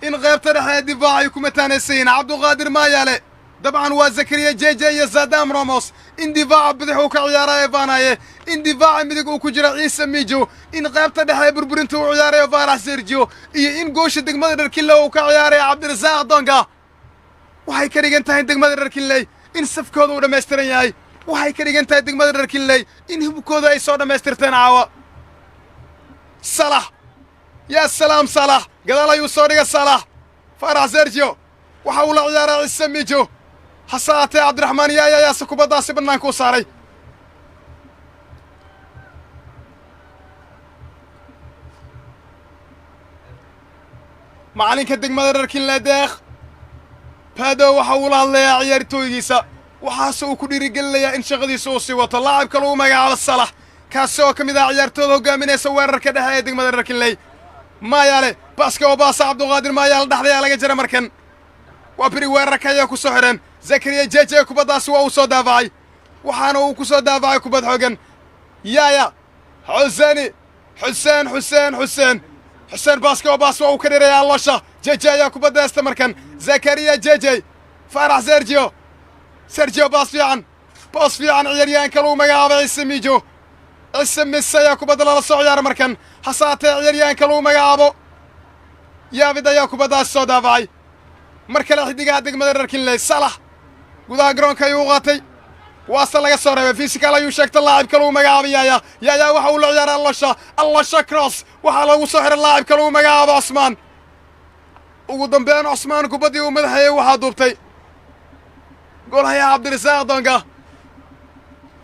in qaybta dhexe difaac ay ku mataanaysiin Cabduqaadir Maayale dabcan waa Zakariya JJ iyo Sadam Ramos in difaac bidix uu ka ciyaarayo Vanaye in difaac midig uu ku jira Ciise Mijo in qaybta dhexe burburinta uu ciyaarayo Faarax Sergio iyo in goosha degmada Dharkinley uu ka ciyaarayo Cabdirasaaq Donga waxay ka dhigan tahay degmada Dharkinley in safkooda uu dhameystiran yahay waxay ka dhigan tahay degmada Dharkinley in hubkooda ay soo dhameystirteen caawa Salah ya salaam Salah gadaal ayuu soo dhigay Salah Faarax Sergio waxa uu la ciyaaray Ciise Mijo hasaate Cabdiraxmaan yaa kubadaasi banaanka u saaray macalinka degmada Dharkinley deeq Pado waxa uu la hadlayaa ciyaartooydiisa waxaas uu ku dhiirigelinayaa in shaqadiisa uu sii wato laacibka lagu magacaabo Salah kaas oo kamid ah ciyaartooyda hogaaminaysa weerarka dhexe ee degmada Dharkinley Maayale baaska oo baasa Cabduqaadir Maayale dhaxdaya laga jira markan waa biri weerarka ayaa ku soo xiran Zakariya JJ kubadaasi waa uu soo daafacay waxaana uu ku soo daafacay kubad xogan yaaya Xuseen baaska oo baas waa uu ka dhiray Alosha JJ ayaa kubadaasta markan Zakariya JJ Faarax Sergio باص في عن عيريان كلو مقابع Ciise Mijo Ciise Mijo يا كوبدا لا سو ciyaar markan hasaate عيريان كلو مقابع يا فيدا يا كوبدا soo daafay markale xidiga degmada Dharkinley Salah gudaha garoonka ayuu qaatay waasa laga soo reebay physical ayuu sheegtay laacib kale uu magacaabaya yaa waxa uu la ciyaaray Alosha cross waxa lagu soo xiray laacib kale uu magacaabo Osman ugu dambeyn Osman kubadii uu madaxay waxa duubtay golaha Cabdirasaaq Donga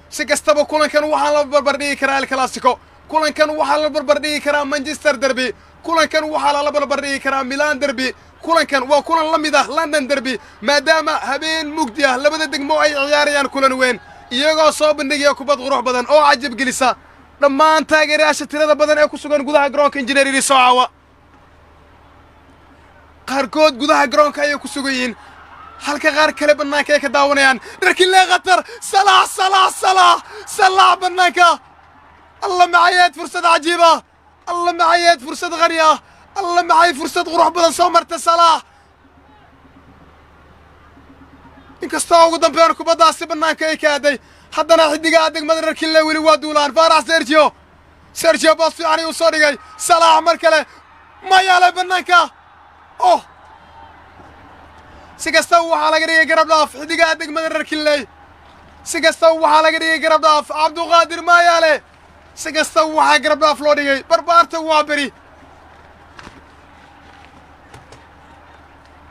si kastaba kulankan waxa la barbar dhigi karaa El Clasico kulankan waxa la barbar dhigi karaa Manchester Derby kulankan waxa la barbar dhigi karaa Milan Derby kulankan waa kulan la mid ah London Derby maadaama habeen mugdi ah labada degmo ay ciyaarayaan kulan weyn iyagoo soo bandhigaya kubad qurux badan oo cajab gelisa dhammaan taageerayaasha tirada badan ee ku sugan gudaha garoonka Injineer Soocawa qaarkood gudaha garoonka ay ku sugan yihiin halka qaar kale banaanka ay ka daawanayaan Dharkinley khatar Salah banaanka Allah macayad fursad cajiiba Allah macayad fursad qariya Allah macay fursad qurux badan soo marta Salah inkastoo ugu dambeyn kubadaasi banaanka ay ka aaday haddana xidiga degmada Dharkinley weli waa duulaan Faarax Sergio baas fiican uu soo dhigay Salah mar kale Maayale banaanka si kasta waxa laga dhigay garab dhaaf xidiga degmada Dharkinley si kasta waxa laga dhigay garab dhaaf Cabduqaadir Maayale si kasta waxa garab dhaaf loo dhigay barbaarta waa bari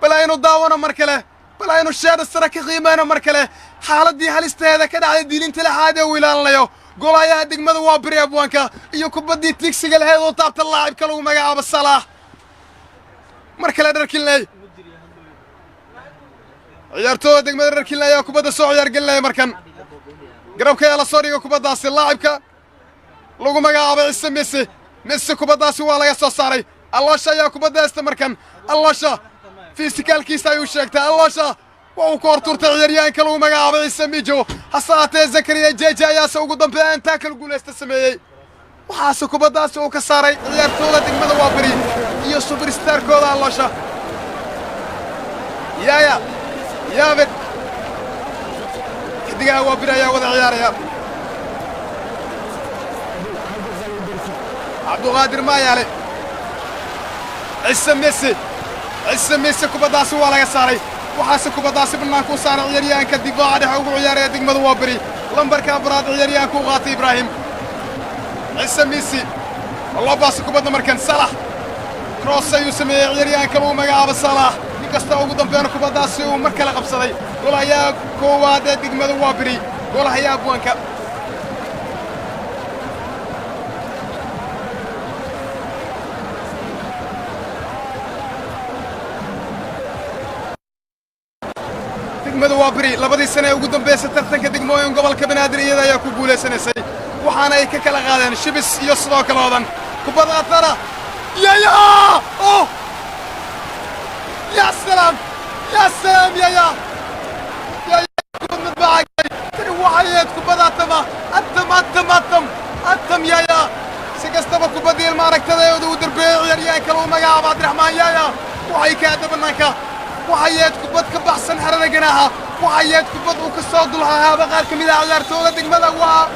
balaaynu daawana mar kale balaaynu sheeda sara ka qiimeeyna mar kale xaaladii halisteeda ka dhacday diilinta laxaad ee wiilanayo golaha degmada waa bari abwaanka iyo kubadii tigsiga lahayd oo taabta laacibka lagu magacaabo Salah mar kale Dharkinley ciyaartooyda degmada Dharkinley ayaa kubadda soo ciyaar galinaya markan garabka ayaa la soo dhigay kubaddaasi laacibka lagu magacaabo Ciise Mijo kubaddaasi waa laga soo saaray Alosha ayaa kubaddaasta markan Alosha physicalkiisa ayuu sheegtay Alosha waa uu ka horturtay ciyaaryahanka lagu magacaabo Ciise Mijo hasaatee Zakariya JJ ayaa ugu dambeyn tackle guuleysta sameeyay waxaase kubaddaasi uu ka saaray ciyaartooyda degmada waa bari iyo superstar-kooda Alosha يافد xidigaha waa biri ayaa wada ciyaaraya Cabduqaadir Maayale Ciise Mijo kubaddaasi waa laga saaray waxaase kubaddaasi banaanka u saaray ciyaaryahanka difaaca dhexe ugu ciyaaraya degmada waa biri lambarka afraad ciyaaryahanka u qaatay Ibrahim Ciise Mijo loo baasay kubadda markan Salah cross ayuu sameeyay ciyaaryahanka lagu magacaabo Salah kasta ugu dambeyn kubaddaasi uu mar kale qabsaday golaha koowaad ee degmada waa biri golaha abwaanka degmada waa beri labadii sane ee ugu dambaysa tartanka degmooyin gobolka banaadir iyada ayaa ku guulaysanaysay waxaana ay ka kala qaadeen shibis iyo sidoo kale oodan kubadda atara yaya oh يا سلام يا سلام يا كنت متبعك تري وحيات كبدا أتم يا سكستبا كبدي المارك تدا يودو دربيع يا كلو مجا عبد الرحمن يا وحي كاتب النكا وحيات كبد كبحسن حرنا جناها وحيات كبد وكساد لها بقى كميدا عيار تولا دقمدا وا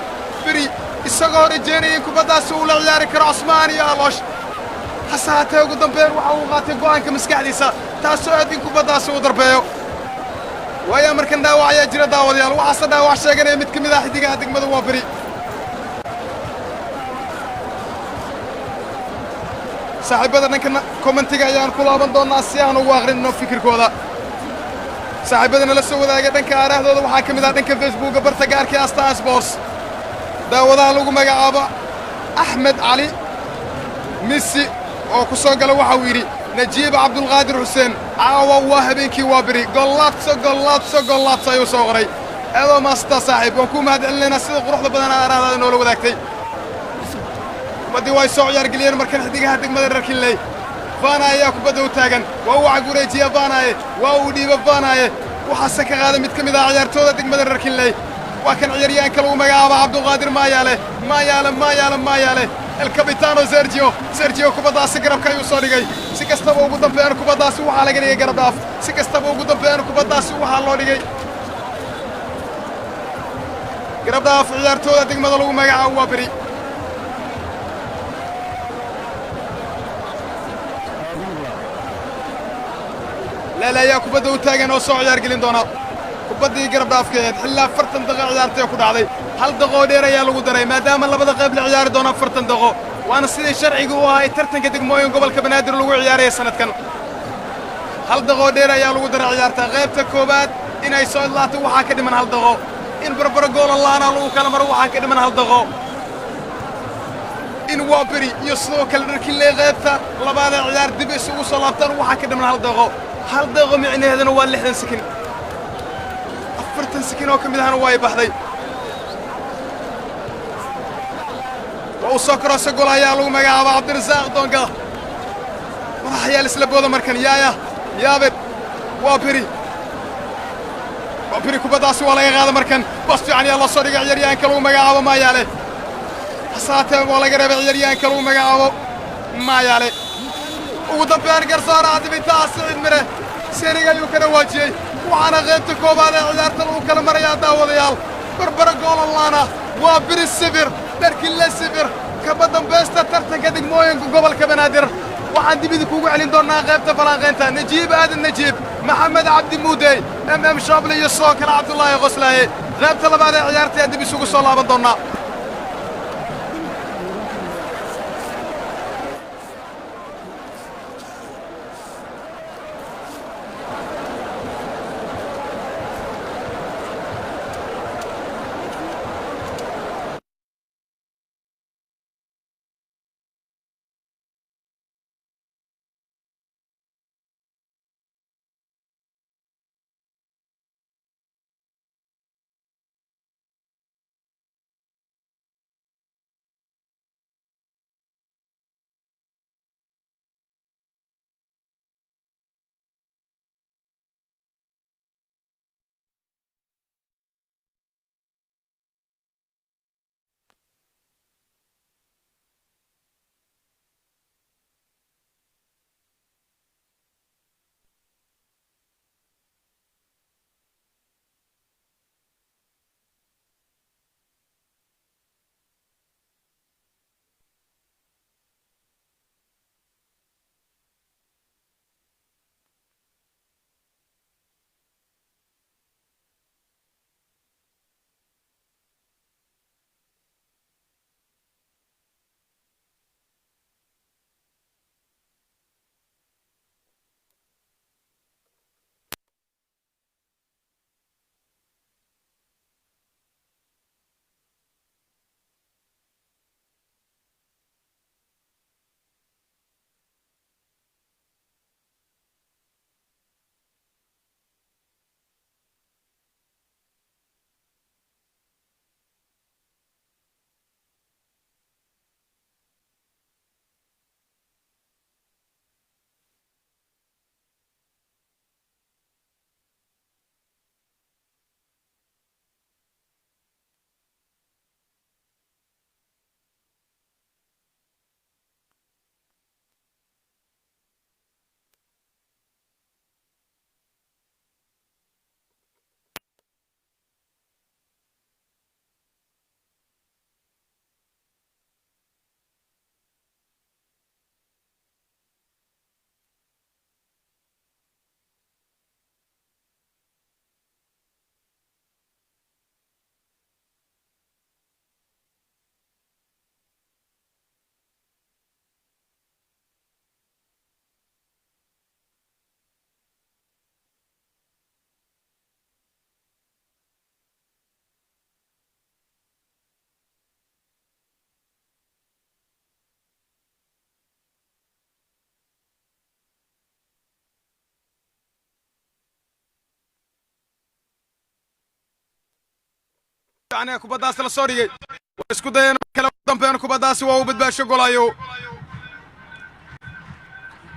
بري الصغار الجيني كبدا سولا عيار كراسمان يا لوش حساته قدام بير وحو قاتل قوانك مسكحديسا taasoo aad in kubaddaasi u darbeeyo waayaa markan dhaawacyaa jira daawadayaal waxaase dhaawac sheeganaya mid ka mid ah xidigaha degmada waa beri saaxiibada dhanka kommentiga ayaan ku laaban doonnaa si aan ugu akhrinno fikirkooda saaxiibada nala soo wadaaga dhanka aaraahdooda waxaa ka mid ah dhanka facebooka barta gaarka ee astaan sports daawadaha lagu magacaabo axmed cali missi oo ku soo gala waxa uu yidhi نجيب عبد القادر حسين عاوة وهبينكي وابري قلات سايو صغري هذا ما ستا صاحب وكوم هذا اللي نسيق روح بدنا هذا نولو وذاكتي ودي واي سوع يرجلين مركن حديقة هديك مدرر كلي فانا ياكو بدو تاجن وهو عقوريتي فانا وهو ديب فانا وحسك هذا متكم إذا عيرتو هديك مدرر كلي وكان عيريان كلو مجاب عبد القادر ما ياله الكابيتانو سيرجيو كوباداس قرب كايو سوريغاي سيكستابو ugu dambeeyay kubadaas waxa laga dhigay garab dhaaf sikastaaba ugu dambeeyay kubadaas waxa loo dhigay garab dhaaf ciyaartooyda degmada lagu magacaabo waa beri la yaa kubada u taagan oo soo ciyaar gelin doona kubadii garab dhaafkeed xilaa 40 daqiiqo ciyaartay ku dhacday hal daqiiqo dheer ayaa lagu daray maadaama labada qayb la ciyaari doona 40 daqiiqo waana sidii sharcigu u ahaa tartanka degmooyin gobolka banaadir lagu ciyaaraya sanadkan hal daqiiqo dheer ayaa lagu daray ciyaarta qaybta koobaad inay soo laato waxa ka dhiman hal daqiiqo in barbaro gool laana lagu kala maro waxa ka dhiman hal daqiiqo in waa beri iyo sidoo kale dharkii la qaybta labaad ciyaar dib isugu soo laabtaan waxa ka dhiman hal daqiiqo micnaheeduna waa 60 sakin 40 sakin oo kamid ahna way baxday وسكر سجل يا لو مجا عبد الرزاق دونجا راح يا الاسلبوده مركن يا بيت وابري كوباداس ولا يغاد مركن بس يعني الله صدق عيريان كلو مجا ما ياله حساته ولا قرب عيريان كلو مجا ما ياله ودبان قرصار عاد بتاس مره سيريغا يوكنا واجي وانا غيبت كوباده عيارته لو كلا مريا داوديال بربر جول اللهنا وابري السفر دركي لا سفر كبدن بيستا ترتنك دغموين gobolka banaadir waxaan dibida kuugu celin doonaa qaybta falanqeynta najiib maxamed cabdi muudey shabli iyo soo kala cabdullaahi qoslaaye qaybta labaad ee ciyaarta dib isugu soo laaban doonaa يعني كوباداس لا soo dhigay isku dayeen kala dambeeyaan kubadaasi waa u badbaasho golayo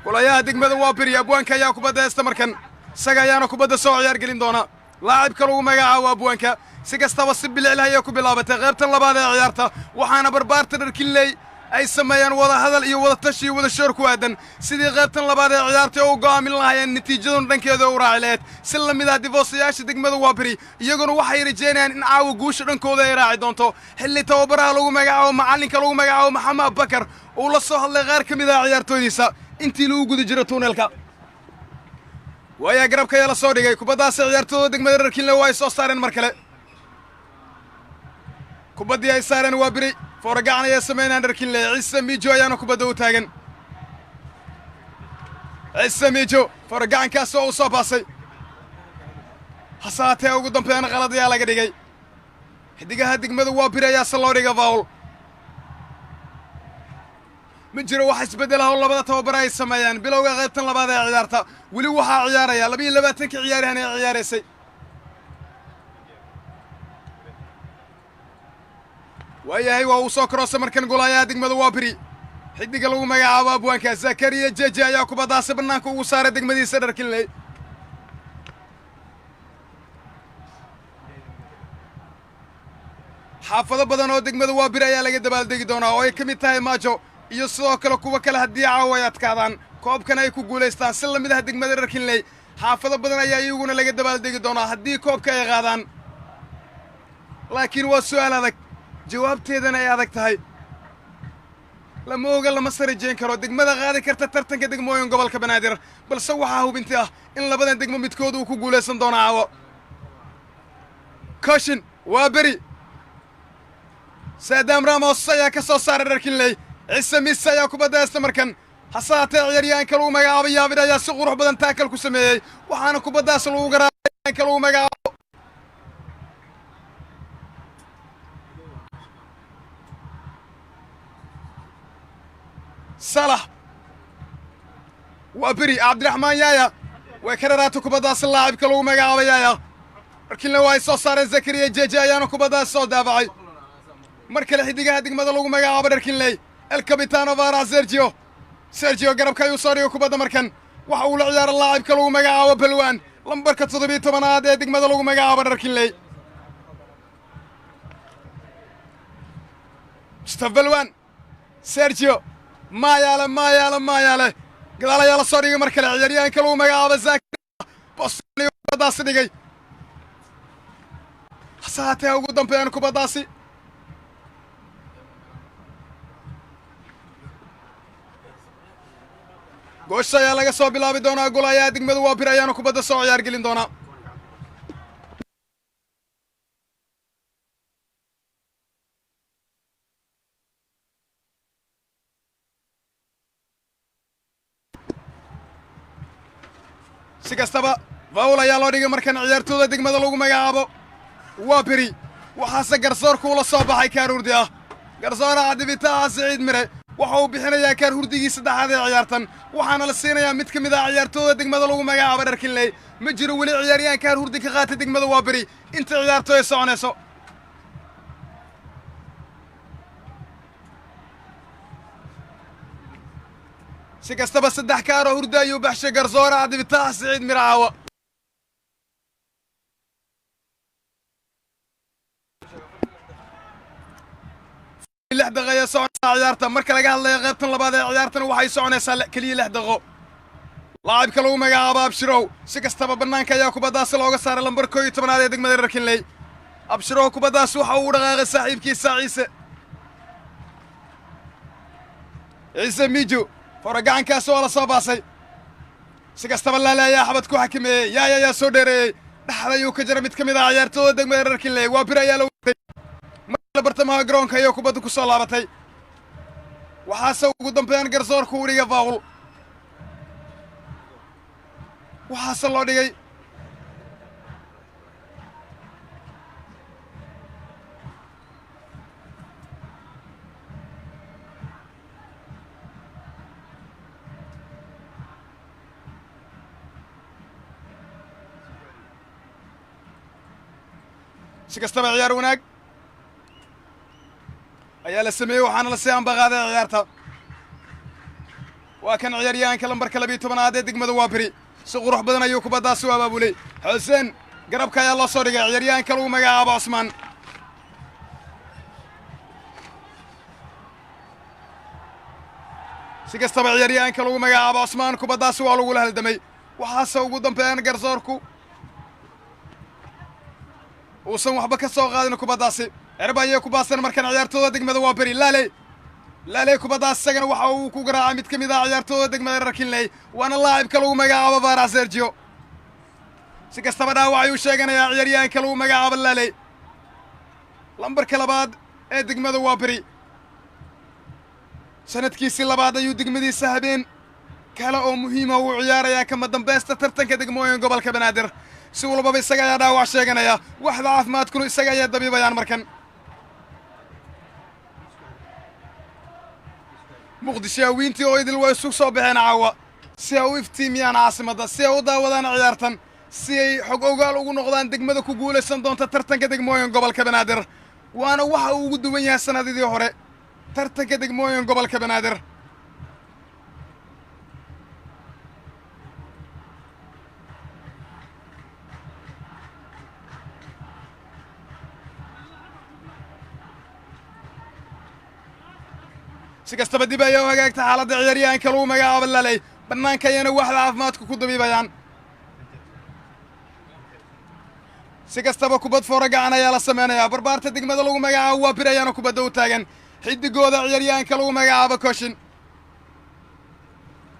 golayaha degmada waa biri abwaanka ayaa kubadda heesta markan isaga ayaana kubadda soo ciyaar gelin doona laacibka lagu magacaabo abwaanka si kastaba si biliclaha ayaa ku bilaabatay qaybtan labaad ee ciyaarta waxaana barbaarta dharkinley ay sameeyaan wada hadal iyo wada tashi iyo wada shoor ku aadan sidii qaybtan labaad ee ciyaarta oo go'aamin lahaayeen natiijaduna dhankeeda u raacileed si la mid ah difoosayaasha degmada waa biri iyaguna waxay rajeynayaan in caawa guusha dhankooda ay raaci doonto xilli tababaraha lagu magacaabo macalinka lagu magacaabo maxamed bakar uu la soo hadlay qaar ka mid ah ciyaartoydiisa intii lagu guda jiro tuunelka waayaa garabka ayaa la soo dhigay kubaddaasi ciyaartooda degmada dharkinle waa ay soo saareen mar kale kubaddii ay saareen waa biri fooragacan ayaa samaynayaan dharkinle ciise miijo ayaana kubadda u taagan ciise miijo fooragacankaas oo u soo baasay hase haatee ugu dambeeyana qalad ayaa laga dhigay xidigaha degmada waa biri ayaase loo dhiga faul ma jiro wax isbeddelaha oo labada tababar ay sameeyaan bilowga qaybtan labaad ee ciyaarta weli waxaa ciyaaraya 22 ciyaaryahan ee ciyaaraysay waayahay waa uu soo korosay markan golayaha degmada waa biri xidiga lagu magacaabo abwaanka zakariya jeje ayaa kubaddaasi bannaanka ugu saaray degmadiisa dharkinley xaafado badan oo degmada waa biri ayaa laga dabaaldegi doonaa oo ay ka mid tahay maajo iyo sidoo kale kuwa kale haddii caawa ay adkaadaan koobkan ay ku guulaystaan si la mid ah degmada dharkinley xaafado badan ayaa iyaguna laga dabaaldegi doonaa haddii koobka ay qaadaan laakiin waa su'aal adag jawaabteedana ay adag tahay lama oga lama sarajeyn karo degmada qaadi karta tartanka degmooyin gobolka banaadir balse waxaa hubinti ah in labadan degmo midkood uu ku guulaysan doono caawo koshin waa beri saadaam ramos ayaa ka soo saaray dharkinley ciise mise ayaa kubadda heesta markan hase haatee ciyaaryahanka lagu magacaabo yaabid ayaa si qurux badan taakal ku sameeyey waxaana kubaddaas lagu garaacay ciyaaryahanka lagu magacaabo salax waa beri cabdiraxmaan yaaya way ka dharaatay kubaddaas laacibka lagu magacaabo yaaya dharkinley waa ay soo saareen zakariya jeje ayaana kubaddaas soo daabacay mar kale xidigaha degmada lagu magacaabo dharkinley الكابيتانو فارا سيرجيو قرب كايو صاريو كوبادا مركن waxa uu la ciyaar laacibka lagu magacaabo balwaan lambarka 17aad ee degmada lagu magacaabo dharkinley Stavelwan Sergio Mayale gadaal ayaa la soo dhigay mar kale ciyaaryahanka lagu magacaabo Zakariya bosniyo kubadaas dhigay hasaatee ugu dambeeyaan kubadaasi goosha ayaa laga soo bilaabi doonaa gol ayaa degmadu waa bir ayaana kubadda soo ciyaar gelin doonaa si kastaba faul ayaa loo dhigay markan ciyaartooda degmada lagu magacaabo waa biri waxaase garsoorku ula soo baxay kaar hurdi ah garsoora cadibitaha Saciid Mire waxa uu bixinayaa kaar hurdigii saddexaad ee ciyaartan waxaana la siinayaa mid ka mid ah ciyaartooda degmada lagu magacaabo dharkinley ma jiro weli ciyaaryahan kaar hurdi ka qaatay degmada waa biri inta ciyaarto ay soconayso si kastaba saddex kaar oo hurda ayuu baxshay garsoora cadibitaha Saciid Mire caawa lix daqiiqo soconaysa ciyaarta marka laga hadlayo qaybtan labaad ee ciyaartana waxay soconaysaa kaliya 6 daqiiqo laacibka lagu magacaabo Abshirow si kastaba banaanka ayaa kubaddaas looga saaray lambar 11aad ee degmada dharkinley Abshirow kubaddaas waxa uu dhaqaaqay saaxiibkiisa Ciise Mijo faragacankaas oo la soo baasay si kastaba laalayaa xabad ku xakameeyay yaa soo dheereeyay dhaxlayuu ka jira mid ka mid ah ciyaartooda degmada dharkinley waa bir ayaa la waday bartamaha garoonka ayaa kubadda ku soo laabatay waxaase ugu dambeeyaan garsoorku u dhigay faul waxaase loo dhigay si kastaba ciyaar wanaag ayaa la sameeyey waxaana la sii ambaqaaday ciyaarta waa kan ciyaaryahanka lambarka 12 ee degmada Waaberi si qurux badan ayuu kubaddaasi u abaabulay xuseen garabka ayaa loo soo dhigay ciyaaryahanka lagu magacaabo Cusmaan si kastaba ciyaaryahanka lagu magacaabo Cusmaan kubaddaasi waa lagu haldamay waxaase ugu dambeeyay garsoorku uusan waxba ka soo qaadin kubaddaasi cirbaayay ku baasan markan ciyaartooyda degmada Waaberi laalay kubaddaas isagana waxa uu ku garaacay mid ka mid ah ciyaartooyda degmada Rakinley waana laacibka lagu magacaabo Vara Sergio si kastaba dhaawac ayuu sheeganayaa ciyaaryahanka lagu magacaabo laalay lambarka labaad ee degmada Waaberi sanadkiisii labaad ayuu degmadiisa habeen kale oo muhiima uu ciyaarayaa kama dambaysta tartanka degmooyin gobolka Banaadir si walbaba isaga ayaa dhaawac sheeganaya waxda caafimaadkuna isaga ayaa dabiibayaan markan muqdishaawintii oo idil way isu soo baxeen caawa si ay u iftiimiyaan caasimadda si ay u daawadaan ciyaartan si ay xog ogaal ugu noqdaan degmada ku guulaysan doonta tartanka degmooyin gobolka Banaadir waana waxa uu ugu duwan yahay sanadidii hore tartanka degmooyin gobolka Banaadir si kastaba dib ayaa u hagaagta xaaladda ciyaaryahanka lagu magacaabo laalay bannaanka ayana waxda caafimaadku ku dabiibayaan si kastaba kubad foora gacan ayaa la sameynayaa barbaarta degmada lagu magacaabo Waaberi ayaana kubadda u taagan xidigooda ciyaaryahanka lagu magacaabo Kooshin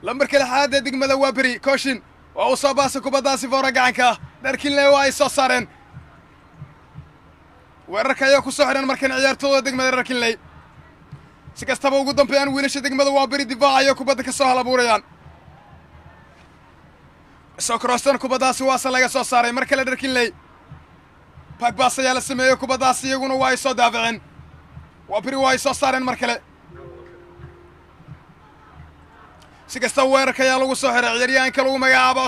lambarka 6 ee degmada Waaberi Kooshin waa uu soo baasay kubaddaasi foora gacanka Rakinley waa ay soo saareen weerarka ayaa ku soo xiran markan ciyaartooyda degmada Rakinley si kastaba ugu dambeeyaan wiilasha degmada Waaberi difaac ayaa kubadda ka soo halabuurayaan soo crosstan kubaddaasi waase laga soo saaray mar kale Rakinley Pagbaas ayaa la sameeyey kubaddaasi iyaguna waa ay soo daafaceen Waaberi waa ay soo saareen mar kale si kastaba weerarka ayaa lagu soo xiray ciyaaryahanka lagu magacaabo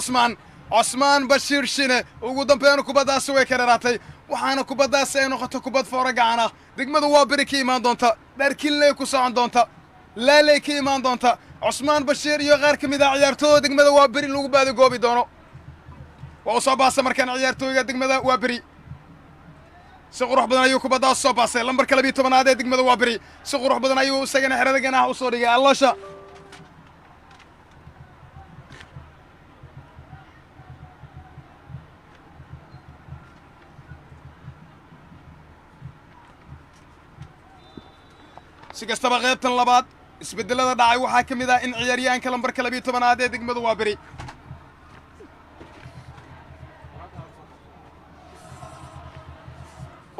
Cusmaan Bashiir Shine ugu dambeeyaan kubaddaasi way ka dheeraatay waxaana kubaddaasi ay noqoto kubad foora gacan ah degmada Waaberi ka imaan doonta Rakinley ku socon doonta laalay ka imaan doonta Cusmaan Bashiir iyo qaar ka mid ah ciyaartooyda degmada Waaberi lagu baadi goobi doono waa soo baasay markan ciyaartooyga degmada Waaberi si qurux badan ayuu kubaddaas soo baasay lambarka 12 ee degmada Waaberi si qurux badan ayuu isagana xirada ganaha u soo dhigay Alloosha si kastaba qaybtan labaad isbedelada dhacay waxaa ka mid ah in ciyaaryahanka lambarka 12 ee degmada Waaberi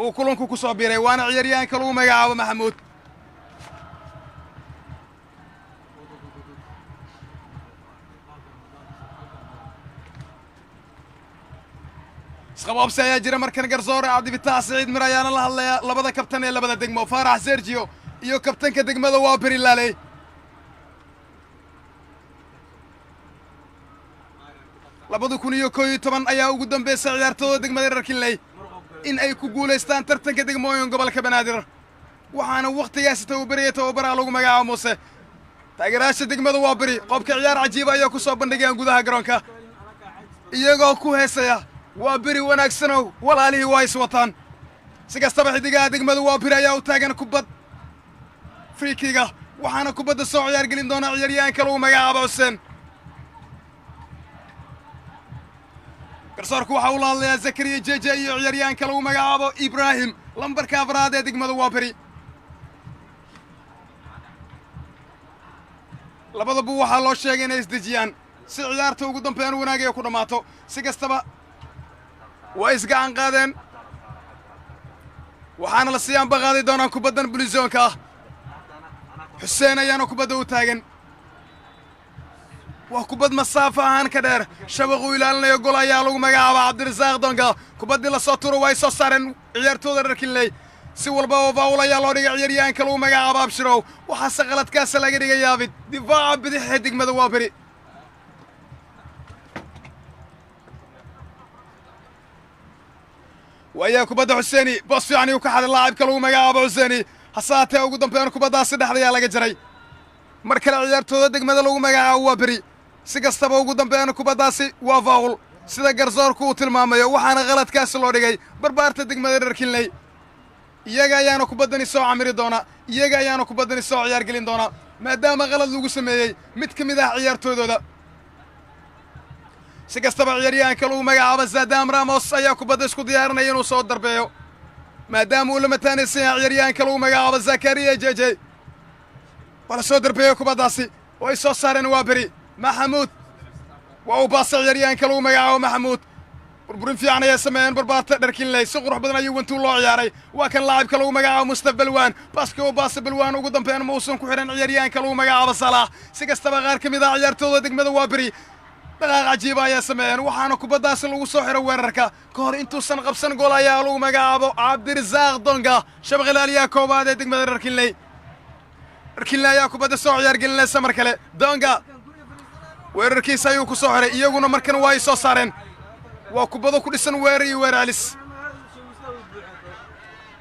uu kulanku ku soo biiray waana ciyaaryahanka lagu magacaabo Maxamuud isqabaabsi ayaa jira markan garsoore Cabdifitaax Saciid Mir ayaana la hadlaya labada kabtan ee labada degmo Faarax Sergio iyo kabtanka degmada Waaberi laalay labada 2011 ayaa ugu dambeysay ciyaartooyda degmada Rakinley in ay ku guulaystaan tartanka degmooyin gobolka Banaadir waxaana waqtigaasi tababaraha lagu magacaabo Muuse taageerayaasha degmada Waaberi qobka ciyaar cajiib ayaa ku soo bandhigeen gudaha garoonka iyagoo ku heesaya Waaberi wanaagsanow walaalihii waa is wataan si kastaba xidigaha degmada Waaberi ayaa u taagan kubad friikiga waxaana kubadda soo ciyaar gelin doona ciyaaryahanka lagu magacaabo Xuseen garsoorku waxa uu la hadlayaa Zakariya Jeje iyo ciyaaryahanka lagu magacaabo Ibrahim lambarka 4 ee degmada Waaberi labadaba waxaa loo sheegay inay isdejiyaan si ciyaarta ugu dambeeyaan wanaag ay ku dhamaato si kastaba waa isgacan qaadeen waxaana la sii ambaqaaday doonaan kubaddan bulisoonka ah Xuseen ayaana kubadda u taagan waa kubad masaafo ahaan ka dheer shabaqu ilaalinayo gol ayaa lagu magacaabaa Cabdirasaaq Donga kubaddii la soo turo way soo saareen ciyaartooyda Rakinley si walba oo faul ayaa loo dhigay ciyaaryahanka lagu magacaabo Abshirow waxaase qaladkaas laga dhigay yaabid difaaca bidix ee degmada Waaberi ويا كوبادا حسيني بص يعني وكحد اللاعب كلو مجا أبو حسيني hasaatee ugu dambeyn kubaddaasi dhexdayaa laga jaray mar kale ciyaartooda degmada lagu magacaabo waa beri si kastaba ugu dambeyn kubaddaasi waa faawul sida garsoorku uu tilmaamayo waxaana qaladkaasi loo dhigay barbaarta degmada reer kinley iyaga ayaana kubaddani soo camiri doona iyaga ayaana kubaddani soo ciyaar gelin doona maadaama qalad lagu sameeyey mid ka mid ah ciyaartooydooda si kastaba ciyaaryahanka lagu magacaabo Saddam Ramos ayaa kubadda isku diyaarinaya inuu soo darbeeyo maadaama uu la mataanaysan yahay ciyaaryahanka lagu magacaabo Zakaria Jeje wala soo darbeeyo kubaddaasi oo ay soo saareen waa beri Maxamuud waa uu baasay ciyaaryahanka lagu magacaabo Maxamuud burburin fiican ayay sameeyeen barbaarta dharkinley si qurux badan ayuu intuu loo ciyaaray waa kan laacibka lagu magacaabo Mustafa Balwan baaska oo baasa Balwan ugu dambeyn ma uusan ku xiran ciyaaryahanka lagu magacaabo Salah si kastaba qaar ka mid ah ciyaartooyda degmada waa beri dhaqaaq cajiib ayaa sameeyeen waxaana kubaddaasi lagu soo xiray weerarka ka hor intuusan qabsan gool ayaa lagu magacaabo Cabdirasaaq Donga shabaq ilaaliyaha koowaad ee degmada dharkinley ayaa kubadda soo ciyaar gelinaysa mar kale Donga weerarkiisa ayuu ku soo xiray iyaguna markan waa ay soo saareen waa kubadda ku dhisan weerar iyo weeralis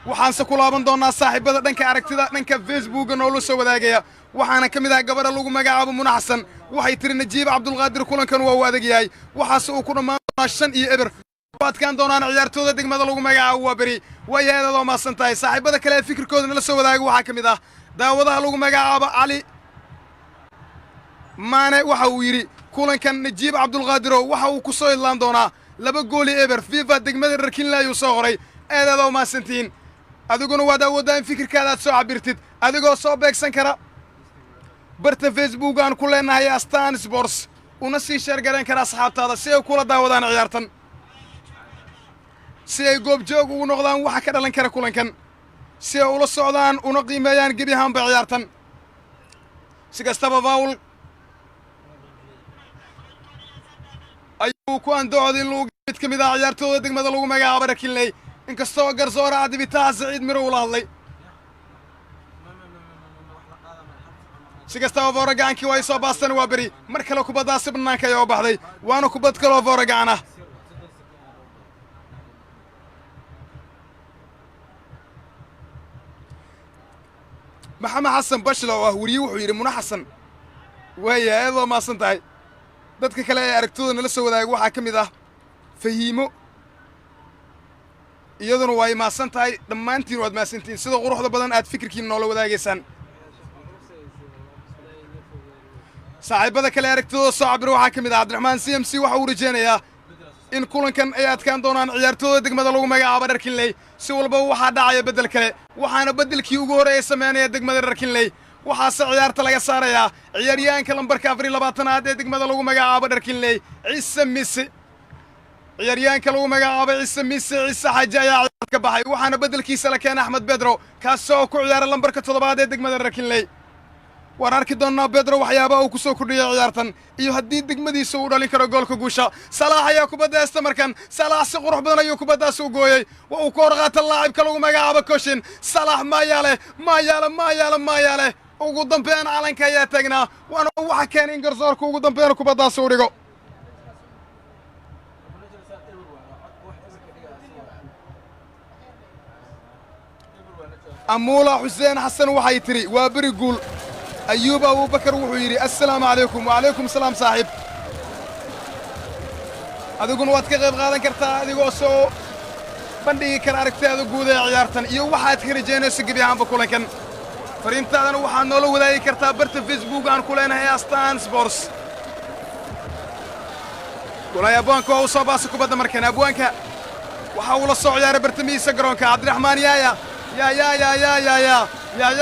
waxaanse ku laaban doonaa saaxiibada dhanka aragtida dhanka facebooka noola soo wadaagaya waxaana ka mid ah gabadha lagu magacaabo Muna Xasan waxay tiri Najiib Cabdulqaadir kulankan waa u adag yahay waxaase uu ku dhammaan doonaa 5-0 waadkaan doonaan ciyaartooyda degmada lagu magacaabo waa beri way aad u maasan tahay saaxiibada kale fikirkooda la soo wadaaga waxaa ka mid ah daawadaha lagu magacaabo Ali maane waxa uu yiri kulankan Najiib Cabdulqaadir waxa uu ku soo idlaan doonaa 2-0 FIFA degmada reer Kinley ayuu soo qoray aad u maasantiin adiguna waad awoodaan fikirkaada soo cabirtid adigoo soo beegsan kara barta Facebook aan ku leenahay Astaan Sports una sii share garan kara asxaabtaada si ay kula daawadaan ciyaartan si ay goob joog ugu noqdaan waxa ka dhalan kara kulankan si ay ula socdaan una qiimeeyaan gebi ahaanba ciyaartan si kastaba faul ayuu ku andacooday in lagu mid ka mid ah ciyaartooyda degmada lagu magacaabo reer Kinley inkastoo garsoore Cabdibitaax Saciid Miro uu la hadlay si kastaba fooragaankii way soo baasteen waa beri mar kale kubaddaasi bannaanka ayaa u baxday waana kubad kaloo fooragacan ah Maxamed Xasan Bashla oo ah wariye wuxuu yidhi Muna Xasan waaya aad waa maasan tahay dadka kale ee aragtooda nala soo wadaaga waxaa ka mid ah Fahiimo iyaduna way maasan tahay dhammaantiin waad maasantiin sida quruxda badan aad fikirkiina noola wadaagaysaan saaxiibada kale aragtooda soo cabir waxaa ka mid ah Cabdiraxmaan CMC waxa uu rajeynayaa in kulankan ay adkaan doonaan ciyaartooyda degmada lagu magacaabo reer Kinley si walba waxaa dhacaya bedel kale waxaana bedelkii ugu horeeyay sameynaya degmada reer Kinley waxaase ciyaarta laga saarayaa ciyaaryahanka lambarka 24aad ee degmada lagu magacaabo reer Kinley Ciise Mise ciyaaryahanka lagu magacaabo Ciise Mise Ciise Xaji ayaa ciyaarta baxay waxaana bedelkiisa la keenay Axmed Bedro kaasoo ku ciyaara lambarka 7aad ee degmada reer Kinley waan arki doonaa Bedro waxyaabaha uu ku soo kordhiyay ciyaartan iyo haddii degmadiisa uu dhalin karo goolka guusha Salah ayaa kubadda haysta markan Salah si qurux badan ayuu kubaddaas u gooyay waa uu ka horqaata laacibka lagu magacaabo Koshin Salah maayaale ugu dambeyn calanka ayaa taagnaa waana waxa keenay in garsoorka ugu dambeyn kubaddaas u dhigo Amuula Xuseen Xasan waxay tiri waa beri guul أيوب أبو بكر وحيري السلام عليكم وعليكم السلام صاحب أدوكن وقت كغيب غادن كرتا أدوكو سو بندي كان أركتا أدوكو ذا عيارتن إيو واحد كريجيني سقبي عن بكولكن فرينتا أنا وحان نولو وذاي كرتا برت فيسبوك عن كولين هي أستان سبورس كولا يا بوانكو أو صاباسكو بدا مركن أبوانكا وحاول الصوع يا ربرتمي سقرونكا عبد الرحمن يا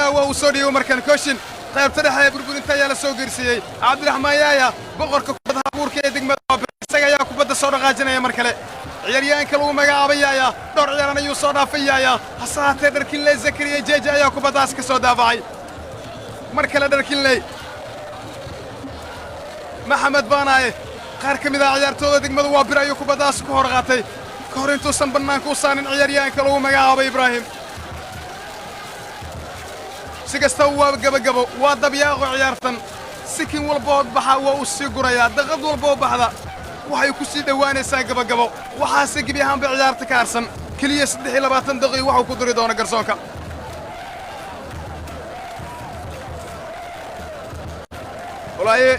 وصولي ومركن كوشن qaybta dhexe burburinta ayaa la soo geersiyay Cabdiraxmaan Yaaya boqorka kubadda abuurka ee degmada isaga ayaa kubadda soo dhaqaajinaya mar kale ciyaaryahanka lagu magacaabo Yaaya dhowr ciyaaran ayuu soo dhaafay Yaaya hasaatee reer Kinley Zakaria Jeje ayaa kubaddaas ka soo daafacay mar kale reer Kinley Maxamed Baanaye qaar ka mid ah ciyaartooyda degmada waa bir ayuu kubaddaas ku hor qaatay ka hor intuusan bannaanka u saarin ciyaaryahanka lagu magacaabo Ibrahim سكستو وجبجبو وضبياغ عيارتن سكين والبود بحا وأسيقريا دغد والبود بحدا وحي كسي دواني ساقبجبو وحاسق بيهم بعيارتك أرسن كلية 6 لباتن دقي وحو كدري دونا قرصونكا golaaye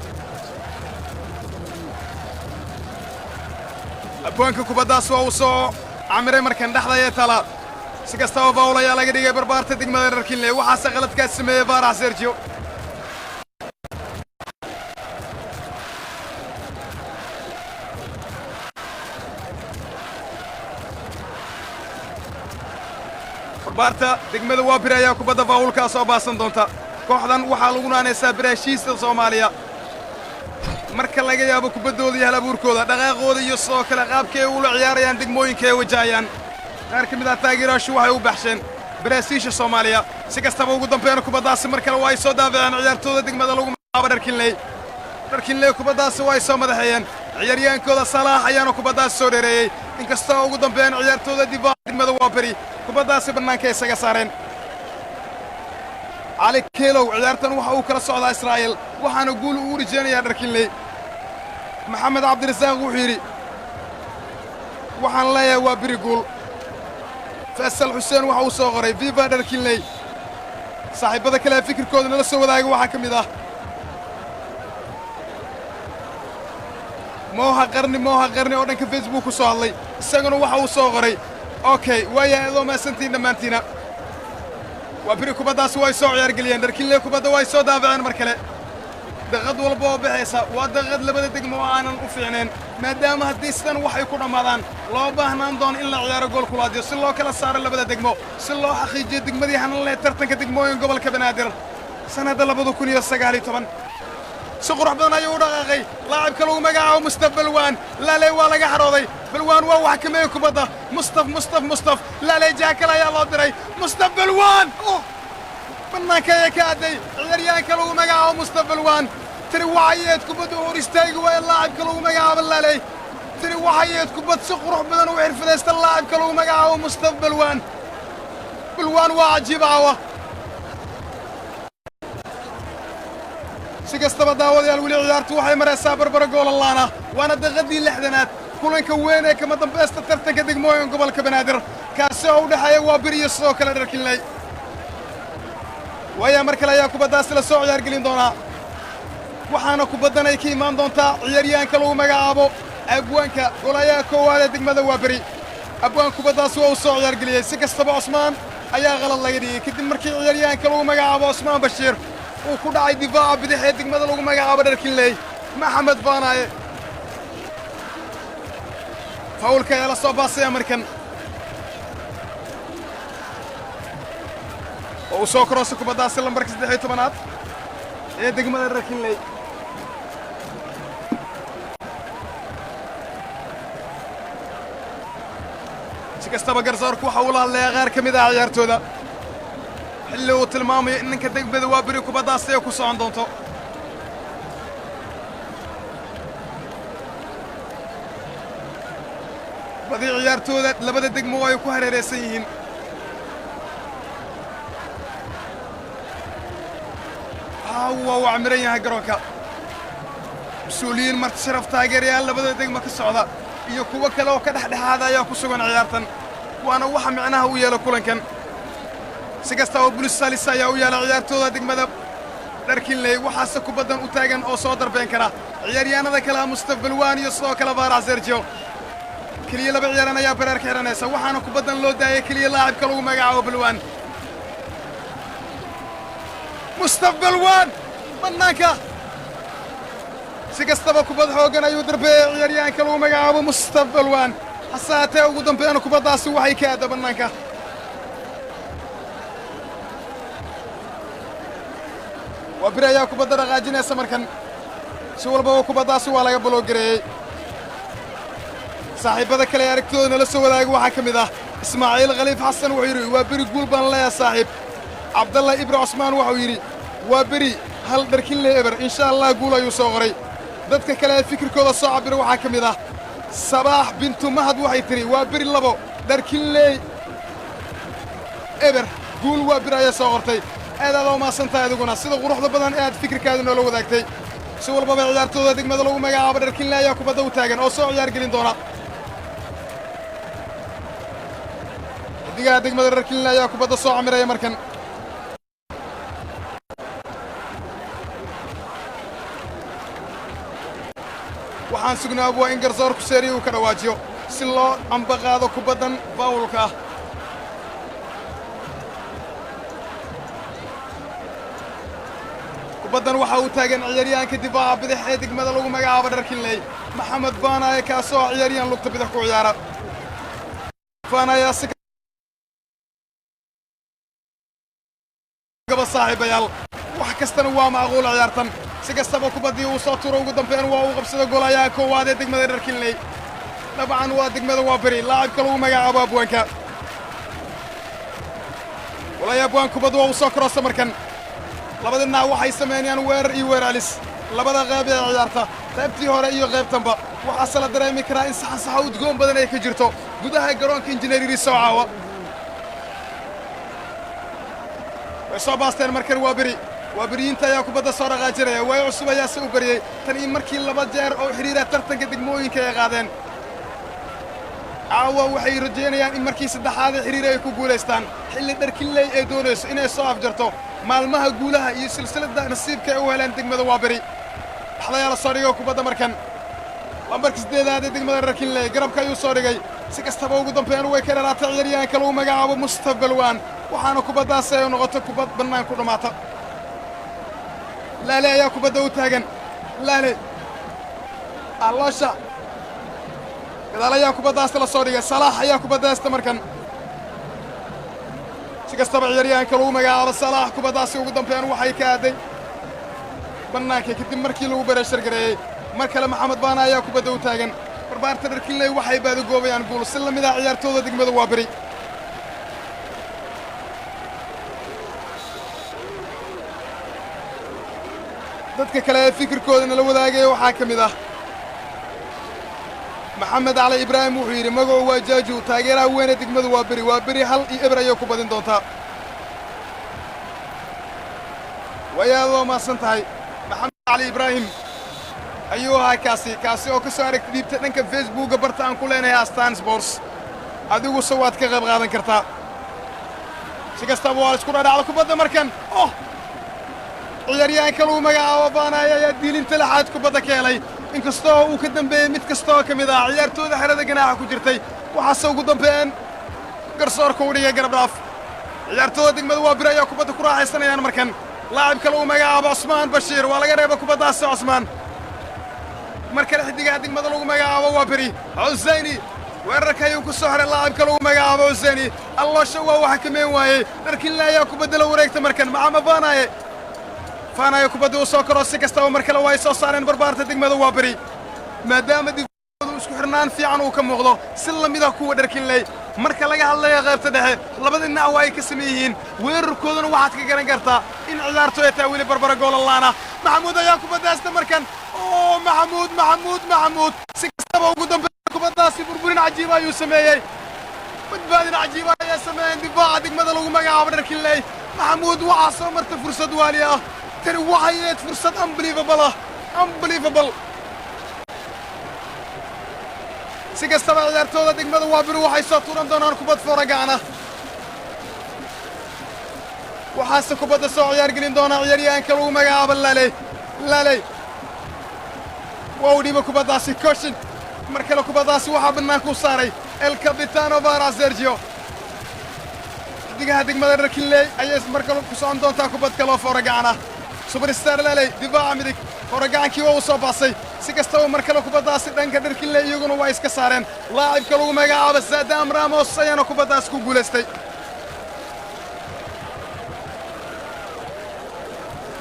abwaanka kubaddaas waa uu soo camiray markan dhexdayee tala si kastaba faul ayaa laga dhigay barbaarta degmada dharkinley waxaase qaladkaas sameeyey faarax sergio barbaarta degmada waabir ayaa kubadda faawulkaa soo baasan doonta kooxdan waxaa lagu naanaysaa baraashiista soomaaliya marka laga yaabo kubaddooda iyo halabuurkooda dhaqaaqooda iyo sidoo kale qaabka ay ula ciyaarayaan degmooyinka ay wajahayaan qaar ka mid ah taageerayaashu waxay u baxsheen baraasiisha soomaaliya si kastaba ugu dambeyn kubaddaasi mar kale waa ay soo daafaceen ciyaartooda degmada lagu magacaabo dharkinley kubaddaasi waa ay soo madaxeeyeen ciyaaryaankooda salaax ayaana kubaddaasi soo dheereeyey inkastoo ugu dambeyn ciyaartooda difaaca degmada waaberi kubaddaasi bannaanka isaga saareen cali keelow ciyaartan waxa uu kala socdaa israa'iil waxaana guul ugu rajaynayaa dharkinley maxamed cabdirasaaq wuxuu yidhi waxaan leeyahay waa biri guul faysal xuseen waxa uu soo qoray viva dharkinley saaxiibbada kale ee fikirkooda nala soo wadaaga waxaa ka mid ah mooha qarni oo dhanka facebook ku soo hadlay isaguna waxa uu soo qoray okay waayahay adoo maasantiin dhammaantiina waa biri kubaddaasi way soo ciyaargeliyeen dharkinley kubadda way soo daafaceen mar kale daqad walba oo baxaysa waa daqad labada degmo oo aanan u fiicnayn maadaama haddii sidan waxay ku dhammaadaan loo baahnaan doono in la ciyaaro gool kulaadiyo si loo kala saaro labada degmo si loo xaqiijiyo degmadii hananlee tartanka degmooyin gobolka banaadir sannadda 2019 si qurux badan ayuu u dhaqaaqay laacibka lagu magacaabo mustaf balwaan laaley waa laga xarooday balwaan waa wax kameeye kubadda mustaf laaley jaakal ayaa loo diray mustaf balwaan bannaanka ayaa ka adday ciyaaryahanka lagu magacaabo mustaf balwaan tiri waxayeed kubadda u hor istaagi waaya laacibka lagu magacaabo laaley tiri waxayeed kubad si qurux badan u xirfadaysta laacibka lagu magacaabo mustaf balwaan waa cajiib caawa si kastaba daawadayaal weli ciyaartu waxay maraysaa barbaro goolalaana waana daqiiqadii 60aad kulanka weyn ee kama dambaysta tartanka degmooyin gobolka banaadir kaasi oo u dhexeeya waabir iyo sidoo kale dharkinley waayaa mar kale ayaa kubaddaasi la soo ciyaargelin doonaa waxaana kubaddan ay ka imaan doontaa ciyaaryahanka lagu magacaabo abwaanka golayaha koowaad ee degmada waaberi abwaan kubaddaasi waa uu soo ciyaargeliyey si kastaba cusmaan ayaa qalad laga dhigay kadib markii ciyaaryahanka lagu magacaabo cusmaan bashiir uu ku dhacay difaaca bidix ee degmada lagu magacaabo dharkinley maxamed baanaaye faawulka ayaa la soo baasaya markan oo uu soo koroosa kubaddaasi lambarka 13aad ee degmada dharkinley si kastaba garsoorku waxa uu la hadlayaa qaar ka mid ah ciyaartooda xilli uu tilmaamayo in ninka degmada waa biri kubaddaasi ay ku socon doonto badii ciyaartooda labada degmo ay ku hareeraysan yihiin waa uu camiran yahay garoonka mas-uuliyiin marti sharaf taageerayaal labada degmo ka socda iyo kuwo kale oo ka dhexdhexaada ayaa ku sugan ciyaartan waana waxa micnaha u yeela kulankan si kastaba bulis salis ayaa u yaala ciyaartooda degmada dharkinley waxaase kubaddan u taagan oo soo darbeen kara ciyaaryahanada kale ah mustaf balwaan iyo sidoo kale faarax sergio keliya laba ciyaaran ayaa bareerka xihanaysa waxaana kubaddan loo daayay keliya laacibka lagu magacaabo balwaan mustaf balwaan bannaanka si kastaba kubad xooggan ayuu darbeeyey ciyaaryahanka lagu magacaabo mustaf balwaan hase haatee ugu dambeena kubaddaasi waxay ka aadda bannaanka waa biri ayaa kubadda dhaqaajinaysa markan si walbaba kubaddaasi waa laga baloogareeyey saaxiibbada kale ee aragtooda nala soo wadaaga waxaa ka mid ah ismaaciil khaliif xasan wuxuu yidhi waa beri guul baan leeyahay saaxiib cabdalla ibra cusmaan waxau yidhi waa beri hal dharkinley eber insha allah guul ayuu soo qoray dadka kale ee fikirkooda soo cabira waxaa ka mid ah sabaax bintu mahad waxay tidhi waa beri labo dharkinley eber guul waa beri ayaa soo qortay aad aad u mahadsantahay adiguna sida quruxda badan ee aad fikirkaada noola wadaagtay si walbaba ciyaartooda degmada lagu magacaabo dharkinley ayaa kubadda u taagan oo soo ciyaargelin doona xidigaha degmada dharkinley ayaa kubadda soo camiraya markan waxaan sugnaa waa in garsoorku seeriya uu ka dhawaajiyo si loo ambaqaado kubaddan faawulka ah kubaddan waxa uu taagan ciyaaryahanka difaaca bidix ee degmada lagu magacaabo dharkinley maxamed baanaye kaasoo ciyaaryahan lugta bidix ku ciyaara baanaye gaba saaxiibayaal wax kastana waa macquul ciyaartan si kastaba kubaddii uu soo turo ugu dambeyn waa uu qabsada golayaha koowaad ee degmada dharkinley dabcan waa degmada waa beri laacibka lagu magacaabo abwaanka walaya abwaan kubaddu waa uu soo koroosa markan labada dhinac waxay samaynayaan weerar iyo weeralis labada qayb ee ciyaarta qaybtii hore iyo qaybtanba waxaase la dareemi karaa in saxansaxa udgoon badan ay ka jirto gudaha garoonka injineeririi soo caawa way soo baasteen markan waa beriyiinta ayaa kubadda soo dhaqaajinaya way cusub ayaase u bariyey tan iyo markii laba jeer oo xidhiira tartanka degmooyinka ay qaadeen caawa waxay rajaynayaan in markii saddexaad ee xidhiir ay ku guulaystaan xilli dharkinley ay doonayso inay soo afjarto maalmaha guulaha iyo silsiladda nasiibka ay u heleen degmada waa beri dhaxdayaa la soo dhigo kubadda markan lambarka siddeedaad ee degmada dharkinley garabka ayuu soo dhigay si kastaba ugu dambeyn way ka dhalaatay ciyaaryahanka lagu magacaabo mustaf balwaan waxaana kubaddaasi ay noqoto kubad bannaan ku dhammaata laale ayaa kubadda u taagan laale alloosha gadaal ayaa kubaddaasi la soo dhigay salaax ayaa kubadda haysta markan si kastaba ciyaaryahanka lagu magacaabo salaax kubaddaasi ugu dambeyn waxay ka aaday bannaanka kadib markii lagu bereeshargareeyey mar kale maxamed baana ayaa kubadda u taagan barbaarta dharkinley waxay baadagoobayaan guul si la mid ah ciyaartooda degmada waa beri dadka kale ee fikirkooda nala wadaagaya waxaa ka mid ah maxamed cali ibraahim wuxuu yidhi magacu waa jaaju taageeraha weyne degmadu waa beri hal iyo eber ayay ku badin doontaa wayaad waa mahadsan tahay maxamed cali ibraahim ayuu ahaa kaasi oo ka soo aragta dhiibta dhanka facebookga barta aan ku leenahay astaan sports adiguse waad ka qayb qaadan kartaa si kastaba waa isku dhadhacda kubadda markan ciyaaryahanka lagu magacaabo baanaye ayaa diilinta lixaad kubadda ka helay inkastoo uu ka dambeeyey mid kastaoo ka mid ah ciyaartooda xerada ganaaxa ku jirtay waxaase ugu dambeeyeen garsoorka u dhigay garabdhaaf ciyaartooda degmada waa beri ayaa kubadda ku raaxaysanayaan markan laacibka lagu magacaabo cusmaan bashiir waa laga reeba kubaddaasi cusmaan mar kale xidigaha degmada lagu magacaabo waa beri cuseyni weerarka ayuu ku soo xiray laacibka lagu magacaabo cuseyni alloosha waa waxa kameyn waayey dharkinle ayaa kubadda la wareegta markan maxamed faanaye kubadda uu soo karo si kastaba mar kale way soo saareen barbaarta degmada waa beri maadaama difaacu isku xirnaan fiican uu ka muuqdo si la mid ah kuwa dharkinley marka laga hadlayo qaybta dhexe labada dhinac waa ay ka sameyn yihiin weerarkoodana waxaad ka garan kartaa in ciyaartu ay tahay weli barbara goolalaana maxamuud ayaa kubadda haysta markan maxamuud si kastaba ugu dambeeya kubaddaasi burburin cajiiba ayuu sameeyey badbaadin cajiiba ayaa sameeyeen difaaca degmada lagu magacaabo dharkinley maxamuud waxaa soo marta fursad waali ah tani waxay ahayd fursad unbelievable si kastaba ciyaartooda degmada waa beri waxay soo tuuran doonaan kubad fooragaana waxaase kubadda soo ciyaargelin doonaa ciyaaryahanka lagu magacaabo laaley waa uu dhiiba kubaddaasi koshin mar kale kubaddaasi waxaa bannaanka u saaray el capitano vara sergio xidigaha degmada dharkinley ayay mar kale ku socon doontaa kubad kaloo fooragaana subarstar laaley difaaca midig fooragaankii waa uu soo baasay si kastaba mar kale kubaddaasi dhanka dharkinley iyaguna waa iska saareen laacibka lagu magacaabo sadam ramos ayaana kubaddaas ku guulaystay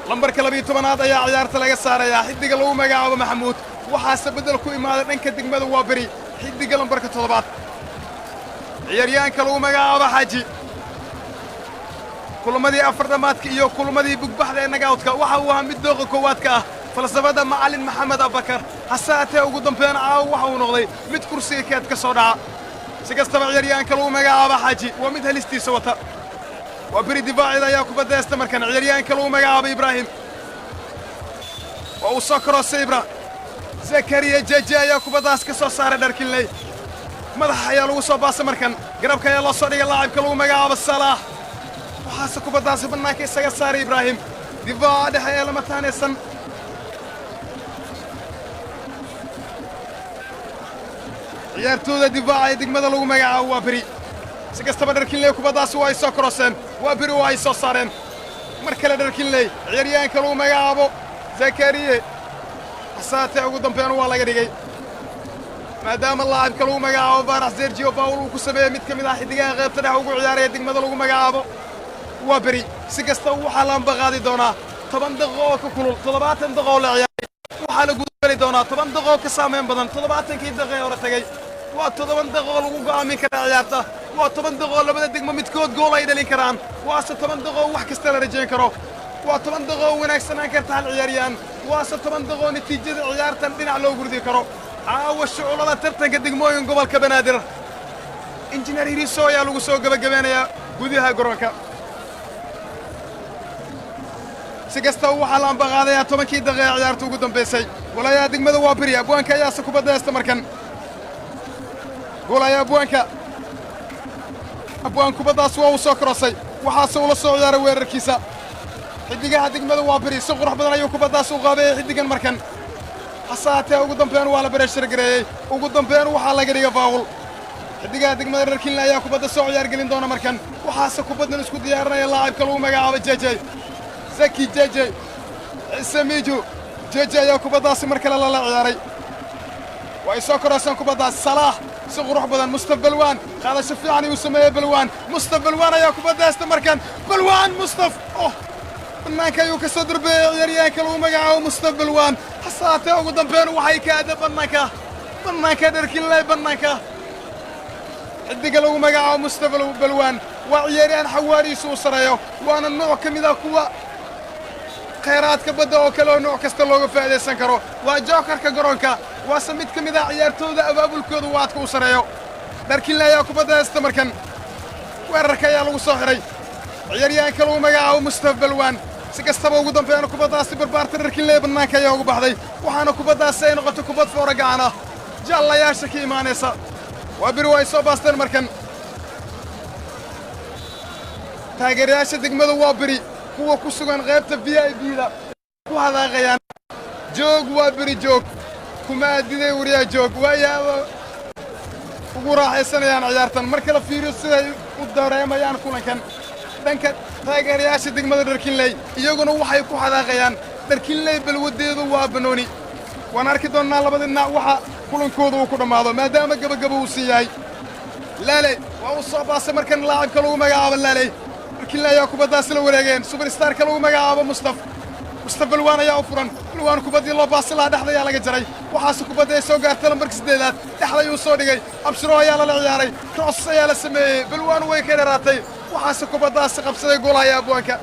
lambarka 12aad ayaa ciyaarta laga saarayaa xidiga lagu magacaabo maxamuud waxaase beddel ku imaaday dhanka degmada waa beri xidiga lambarka 7aad ciyaaryahanka lagu magacaabo xaaji kulamadii afardhamaadka iyo kulamadii bugbaxda ee nagaawdka waxa uu ahaa mid dooqa koowaadka ah falsafada macallin maxamed abubakar hase haatee ugu dambeyn caawa waxa uu noqday mid kursiga keed ka soo dhaca si kastaba ciyaaryahanka lagu magacaabo xaaji waa mid halistiisa wata waa beri difaacida ayaa kubadda haysta markan ciyaaryahanka lagu magacaabo ibraahim waa uu soo karoosay zakariya jeje ayaa kubaddaas ka soo saaray dharkinley madaxa ayaa lagu soo baasay markan garabka ayaa loo soo dhigay laacibka lagu magacaabo salaax waxaase kubaddaasi bannaanka isaga saaray ibraahim difaaca dhexe ee lama taanaysan ciyaartooda difaaca ee degmada lagu magacaabo waa beri si kastaba dharkinley kubaddaasi waa ay soo koroseen waa beri waa ay soo saareen mar kale dharkinley ciyaaryahanka lagu magacaabo zakariye hasaatee ugu dambeyn waa laga dhigay maadaama laacibka lagu magacaabo faarax sergio bawl uu ku sameeyey mid ka mid ah xidigaha qaybta dhex ugu ciyaaraya degmada lagu magacaabo waa beri si kasta waxaa laanba qaadi doonaa 10 daqiiqo oo ka kulul 70 daqiiqo oo la ciyaaray waxaa la gudbali doonaa 10 daqiiqo ka saameyn badan 70kii daqiiqo hore tagay waa 7 daqiiqo lagu go'aamin kara ciyaarta waa 10 daqiiqo labada degmo midkood gool ay dhalin karaan waa 10 daqiiqo wax kasta la rajayn karo waa 10 daqiiqo wanaagsanaan karta hal ciyaaryahan waa 10 daqiiqo natiijada ciyaartan dhinac loo gurdi karo caawa shucuulada tartanka degmooyin gobolka banaadir injineer hiriso ayaa lagu soo gabagabeynayaa gudaha garoonka si kasta waxaa la ambaqaadayaa 10kii daqiiqo ciyaarta ugu dambaysay walaalaha degmada waa beri abwaanka ayaa kubadda haysta markan goolaya abwaan kubaddaas waa uu soo korosay waxaase ula soo ciyaaray weerarkiisa xidigaha degmada waa beri si qurux badan ayuu kubaddaas u qaabeeyey xidigan markan hasaatee ugu dambeyn waa la bareeshar gareeyey ugu dambeyn waxaa laga dhiga faawul xidigaha degmada dharkinle ayaa kubadda soo ciyaar gelin doona markan waxaase kubaddan isku diyaarinaya laacibka lagu magacaabo jeje zaki jeje ciise miiju jeje ayaa kubaddaasi mar kale lala ciyaaray way soo koroseen kubaddaas salaax si qurux badan mustaf balwaan qaadasho fiican ayuu sameeyey balwaan mustaf balwaan ayaa kubadda haysta markan balwaan mustaf bannaanka ayuu ka soo darbeeyey ciyaaryahanka lagu magacaabo mustaf balwaan hasaatee ugu dambeyn waxay ka aada bannaanka dharkinley bannaanka xidiga lagu magacaabo mustaf balwaan waa ciyaaryahan xawaarihiisu u sareeyo waana nooc ka mid ah kuwa khayraadka badda oo kale oo nooc kasta looga faa'iidaysan karo waa jookarka garoonka waase mid ka mid ah ciyaartooda abaabulkooda waadka u sareeyo dharkinley ayaa kubadda haysta markan weerarka ayaa lagu soo xiray ciyaaryahanka lagu magacaabo mustaf balwaan si kastaba ugu dambeyn kubaddaasi barbaarta dharkinley bannaanka ayaa ugu baxday waxaana kubaddaasi ay noqotay kubad foora gacan ah jaallayaasha ka imaanaysa waa beri waa ay soo baasteen markan taageerayaasha degmada waa beri kuwa ku sugan qaybta VIP-da ku hadaaqayaan joog waa beri joog kuma adiday wariyaa joog waayaaba ugu raaxaysanayaan ciyaartan marka la fiiriyo siday u dareemayaan kulankan dhanka taageerayaasha degmada dharkinley iyaguna waxay ku hadaaqayaan dharkinley balwadeedu waa banooni waan arki doonnaa labada dhinac waxa kulankooda uu ku dhammaado maadaama gabagaba uu sii yahay laaley waa uu soo baasay markan laacibka lagu magacaabo laaley dharkinley ayaa kubaddaasi la wareegeen subarstarka lagu magacaabo mustaf balwaan ayaa u furan balwaan kubaddii loo baasi lahaa dhexda ayaa laga jaray waxaase kubadda ay soo gaartay lambarka 8aad dhexda ayuu soo dhigay abshiro ayaa lala ciyaaray cross ayaa la sameeyey balwaan way ka dheeraatay waxaase kubaddaasi qabsaday goolaya abwaanka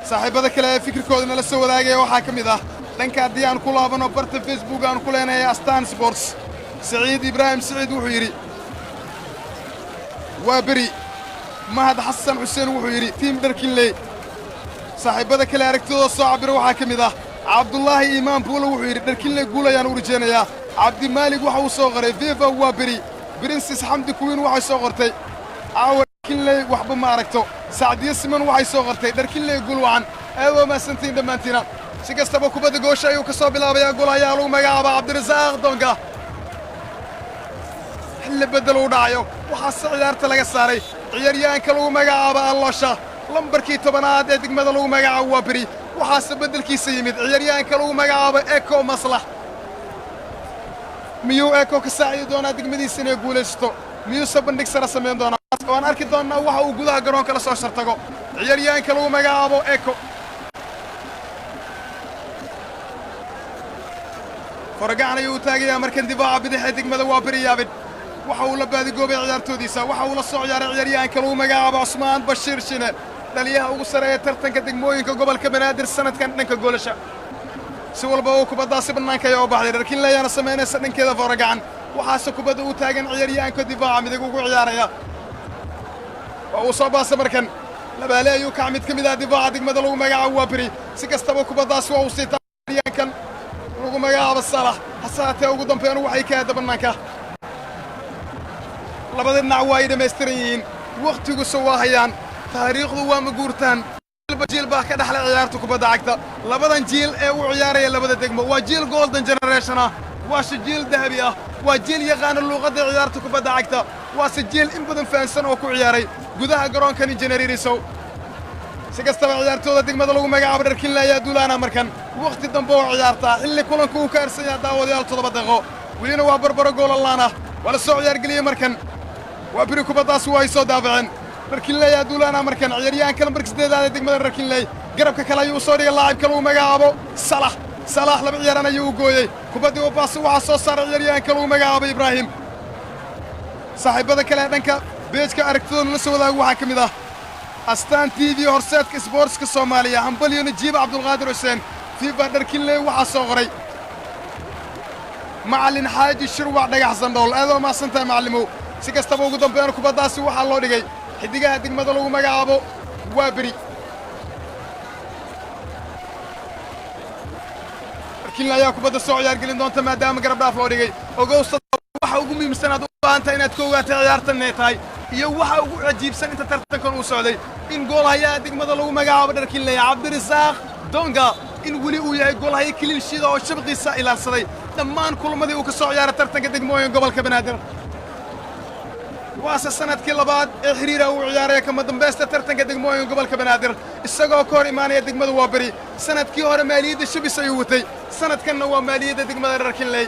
saaxiibada kale ee fikirkoodana la soo wadaagaya waxaa ka mid ah dhanka haddii aan ku laabano barta facebook aan ku leenahay astaan sports saciid ibraahim saciid wuxuu yidhi waa beri mahad xasan xuseen wuxuu yidhi tiim dharkinley saaxiibada kale aragtidooda soo cabira waxaa ka mid ah cabdullaahi iimaan buulo wuxuu yidhi dharkinley guul ayaan u rajaynayaa cabdimaalig waxa uu soo qoray viva waa beri brinsis xamdi kuwiin waxay soo qortay caawa dharkinley waxba ma aragto sacdiyo siman waxay soo qortay dharkinley guul wacan aad waa mahadsantiin dhammaantiina si kastaba kubadda goosha ayuu ka soo bilaabayaa gool ayaa lagu magacaabaa cabdirasaaq doonka xilli beddel uu dhacayo waxaase ciyaarta laga saaray ciyaaryahanka lagu magacaabo alloosha lambarkii 10aad ee degmada lagu magacaabo waa beri waxaase beddelkiisa yimid ciyaaryahanka lagu magacaabo eko maslax miyuu eko ka saacidi doonaa degmadiisa inay guulaysato miyuuse bandhig sare samayn doonaa waan arki doonnaa waxa uu gudaha garoonka la soo shartago ciyaaryahanka lagu magacaabo eko forgacan ayuu u taagayaa markan difaaca bidix ee degmada waa beri yaabid waxa uu la baadigoobay ciyaartoodiisa waxa uu la soo ciyaaray ciyaaryahanka lagu magacaabo cusmaan bashiir shine dhaliyaha ugu sareeya tartanka degmooyinka gobolka banaadir sanadkan dhanka goolasha si walba uu kubaddaasi bannaanka ayaa u baxday dharkinley ayaana samaynaysa dhankeeda forgacan waxaase kubadda u taagan ciyaaryahanka difaaca midig ugu ciyaaraya waa uu soo baasay markan labaale ayuu kac mid ka mid ah difaaca degmada lagu magacaabo waa beri si kastaba kubaddaasi waa uu sii ciyaaryahankan lagu magacaabo salax hasaatee ugu dambeyn waxay ka aada bannaanka labada dhinac waa ay dhammaystiran yihiin wakhtiguse waa hayaan taariikhdu waa ma guurtaan jiil baa ka dhaxlay ciyaarta kubadda cagta labadan jiil ee u ciyaaraya labada degmo waa jiil golden generation ah waa jiil dahabi ah waa jiil yaqaan luqadda ciyaarta kubadda cagta waa jiil in badan fahansan oo ku ciyaaray gudaha garoonkan injineeriso si kastaba ciyaartooda degmada lagu magacaabo dharkinle ayaa duulaana markan waqti dambe oo ciyaarta xilli kulanku uu ka arsan yahay daawadayaal 7 daqiiqo welina waa barbaro goolalaana waa la soo ciyaargeliyey markan waa biri kubaddaas waa ay soo daafaceen dharkinle ayaa duulaana markan ciyaaryahanka lambarka 8 ee degmada dharkinle garabka kale ayuu soo dhigay laacibka lagu magacaabo salax laba ciyaaran ayuu u gooyey kubaddii u baas waxaa soo saaray ciyaaryahanka lagu magacaabo ibraahim saaxiibada kale ee dhanka beejka aragtidooda la soo wadaago waxaa ka mid ah astaan tv horseedka isboortska soomaaliya hambalyo najiib cabdulqaadir xuseen fiifa dharkinle waxaa soo qoray macallin xaaji shirwac dhagax sandhool aad oo mahadsantahay macallimow si kastaba ugu dambeyn kubaddaasi waxaa loo dhigay xidigaha degmada lagu magacaabo waa beri dharkinle ayaa kubadda soo ciyaargelin doonta maadaama garab dhaaf loo dhigay ogowsta waxa ugu muhiimsan aad u baahantahay inaad ka ogaatay ciyaartan inay tahay iyo waxa ugu cajiibsan inta tartankan uu socday in goolhayaha degmada lagu magacaabo dharkinle cabdirisaaq donga in weli uu yahay goolhaye kiliilshida oo shabqiisa ilaalsaday dhammaan kulamadii uu ka soo ciyaaray tartanka degmooyin gobolka banaadir waase sanadkii labaad ee xiriira uu ciyaaraya kama dambaysta tartanka degmooyin gobolka banaadir isagoo ka hor imaanaya degmada waa beri sanadkii hore maaliyadda shabis ayuu watay sanadkanna waa maaliyadda degmada dharkinley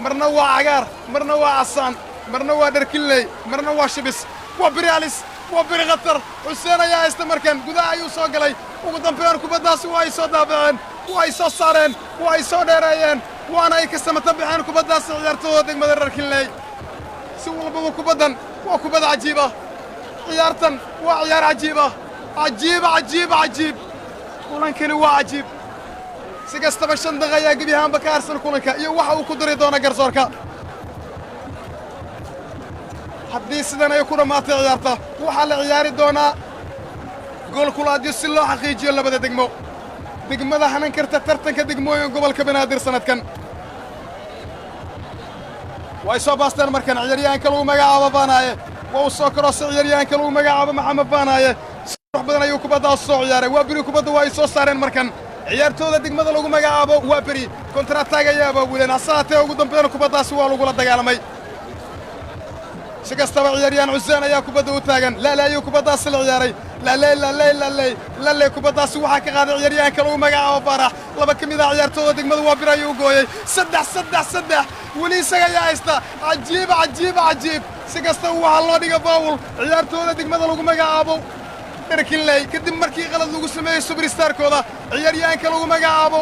marna waa cagaar marna waa casaan marna waa dharkinley marna waa shabis waa beri alis waa beri khatar xuseen ayaa haysta markan gudaha ayuu soo galay ugu dambeyn kubaddaasi waa ay soo daabaceen waa ay soo saareen waa ay soo dheereeyeen waana ay ka samata baxeen kubaddaasi ciyaartooda degmada dharkinley si walbaba kubaddan waa kubad cajiiba ciyaartan waa ciyaar cajiiba cajiib kulankani waa cajiib si kastaba 5 daqiiqo ayaa gebi ahaanba ka harsan kulanka iyo waxa uu ku diri doona garsoorka haddii sidan ay ku dhammaatay ciyaarta waxaa la ciyaari doonaa gool kulaadyo si loo xaqiijiyo labada degmo degmada hanan karta tartanka degmooyin gobolka banaadir sanadkan way soo baasteen markan ciyaaryahanka lagu magacaabo baanaaye waa uu soo karoosay ciyaaryahanka lagu magacaabo maxamed baanaaye si qurux badan ayuu kubaddaas soo ciyaaray waa beri kubadda waa ay soo saareen markan ciyaartooda degmada lagu magacaabo waa beri kontrataag ayaa abaabuleen hase haatee ugu dambeyn kubaddaasi waa lagula dagaalamay si kastaba ciyaaryahan xuseen ayaa kubadda u taagan laale ayuu kubaddaasi la ciyaaray laale kubaddaasi waxaa ka qaaday ciyaaryahanka lagu magacaabo baarax laba ka mid ah ciyaartooda degmada waa beri ayuu u gooyey saddex weli isaga ayaa haysta cajiib si kastaba waxaa loo dhiga baawul ciyaartooda degmada lagu magacaabo dharkinley kadib markii qalad lagu sameeyey subristaarkooda ciyaaryahanka lagu magacaabo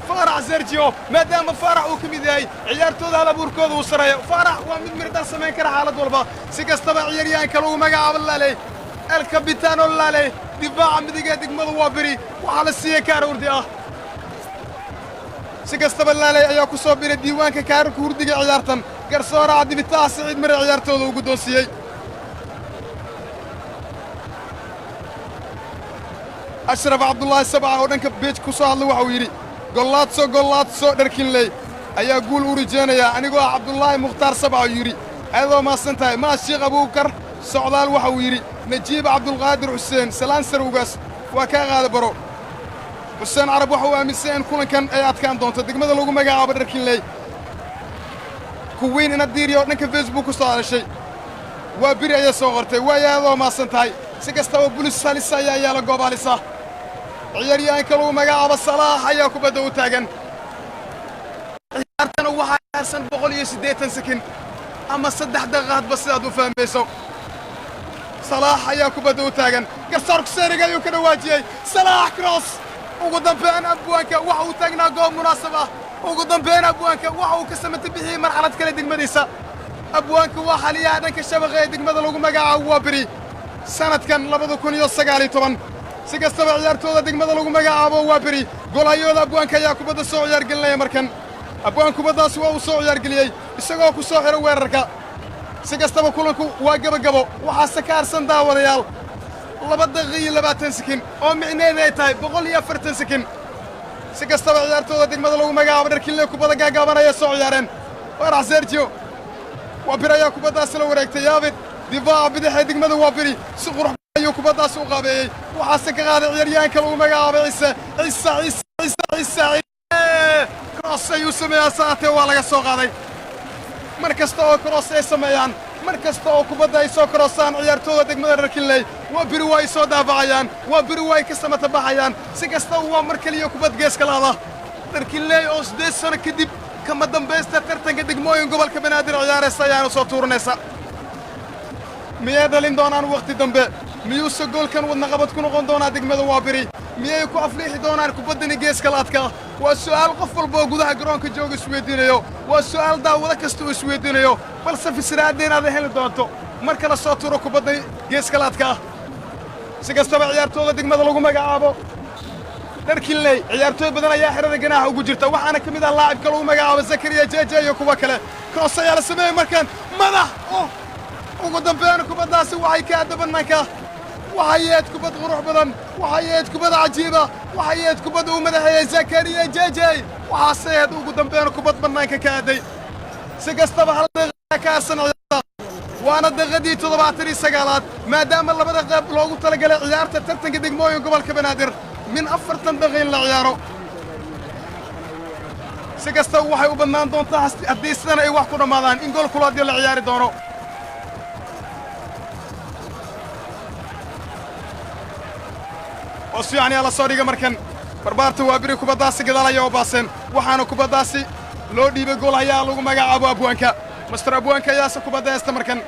faarax sergio maadaama faarax uu ka mid yahay ciyaartooda hal abuurkooda uu sareeyo faarax waa mid mirdal samayn kara xaalad walba si kastaba ciyaaryahanka lagu magacaabo laale el kabitaano laale difaaca midig ee degmada waa beri waxaa la siiyey kaar hurdi ah si kastaba laale ayaa ku soo biray diiwaanka kaararka hurdiga ciyaartan garsooraca dibitaha siciid mare ciyaartooda uu guddoonsiiyey ashraf cabdullaahi sabca oo dhanka beej ku soo hadlay waxa uu yidhi gollaadso dharkinley ayaa guul u rajeenaya anigoo ah cabdullaahi mukhtaar sabca uu yidhi aadoo mahadsan tahay maas sheekh abuubakar socdaal waxa uu yidhi najiib cabdulqaadir xuseen salaan sarowgaas waa kaa qaada baro xuseen carab waxa uu aaminsan in kulankan ay adkaan doonto degmada lagu magacaabo dharkinley kuwiin ina diiriyo dhanka facebook ku soo hadashay waa beri ayay soo qortay waaya aadoo mahadsan tahay si kastaba bulis halisa ayaa yaala goob halisa ciyaaryahanka lagu magacaabo salaax ayaa kubadda u taagan ciyaartana waxaa harsan 180 sakin ama 3 daqiiqo hadba sidaad u fahmayso salaax ayaa kubadda u taagan garsoorku seeriga ayuu ka dhawaajiyey salaax cross ugu dambeyn abwaanka waxa uu taagnaa goob munaasab ah ugu dambeyn abwaanka waxa uu ka samata bixiyey marxalad kale degmadiisa abwaanka waa xaliyaha dhanka shabaqa ee degmada lagu magacaabo waa beri sanadkan 2019 si kastaba ciyaartooda degmada lagu magacaabo waa beri golhayooda abwaanka ayaa kubadda soo ciyaargelinaya markan abwaan kubaddaasi waa uu soo ciyaargeliyey isagoo ku soo xidhay weerarka si kastaba kulanku waa gebagabo waxaase ka harsan daawadayaal 2 daqiiqo iyo 20 sakin oo micneheedu ay tahay 140 sakin si kastaba ciyaartooda degmada lagu magacaabo dharkinley kubadda gaagaabanaya soo ciyaareen faarax sergio waa beri ayaa kubaddaasi la wareegtay yaabid difaaca bidix ee degmada waa beri si qurux ayuu kubaddaas u qaabeeyey waxaase ka qaaday ciyaaryahanka lagu magacaabay ciise cross ayuu sameeyaa saatee waa laga soo qaaday mar kasta oo cross ay sameeyaan mar kasta oo kubadda ay soo crossaan ciyaartooda degmada reer kinley waa biri waa ay soo daafacayaan waa biri waa ay ka samata baxayaan si kasta waa mar kaliya kubad geeska laada reer kinley oo 8 sano kadib kama dambaysta tartanka degmooyin gobolka banaadir ciyaaraysa ayaanu soo tuuranaysa miyay dhalin doonaan waqti dambe miyuuse goolkan wadna qabad ku noqon doonaa degmada waa biri miyay ku afliixi doonaan kubaddani geeska laadka waa su'aal qof walba oo gudaha garoonka jooga isweydiinayo waa su'aal daawado kasta oo isweydiinayo balse fisiraadda inaad heli doonto marka la soo tuuro kubaddani geeska laadka si kastaba ciyaartooda degmada lagu magacaabo reer kinley ciyaartooy badan ayaa xerada ganaaxa ugu jirta waxaana ka mid ah laacibka lagu magacaabo zakariya jeje iyo kuwa kale cross ayaa la sameeyey markaan madax ugu dambeyn kubaddaasi waxay ka aadda bannaanka waxay ahayd kubad qurux badan waxay ahayd kubad cajiiba waxay ahayd kubad uu madaxeeyey zakariya jeje waxaase ahayd ugu dambeyn kubad bannaanka ka aaday si kastaba hal daqiiqa ka harsan ciyaarta waana daqiiqadii 79aad maadaama labada qayb loogu talagalay ciyaarta tartanka degmooyin gobolka banaadir min 40 daqiiqo la ciyaaro si kastaba waxay u bannaan doontaa haddii sidan ay wax ku dhammaadaan in gool kulaadyo la ciyaari doono وسيعني على صوري مركن بربارته وابري كبداسي قدال يا وباسن وحنا كبداسي لو ديبه جول هيا لو مغا ابوانكا مستر ابوانكا يا كبدا استمركن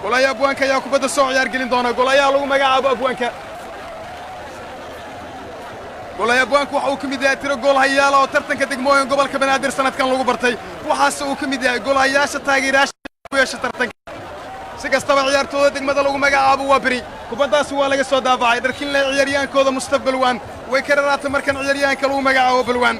جول يا ابوانكا يا كبدا سو عيار جلين دونا جول يا لو مغا ابوانكا جول يا ابوانكا waxaa uu kamid yahay tiro gool hayaal oo tartanka degmooyin gobolka banaadir sanadkan lagu bartay waxaas uu kamid yahay gool hayaasha taageerayaasha tartanka si kastaba ciyaartooda degmada lagu magacaabo waa bari kubaddaas waa laga soo daafacay reer kinley ciyaaryahaankooda mustaqbal waan way ka raraatay markan ciyaaryahanka lagu magacaabo balwaan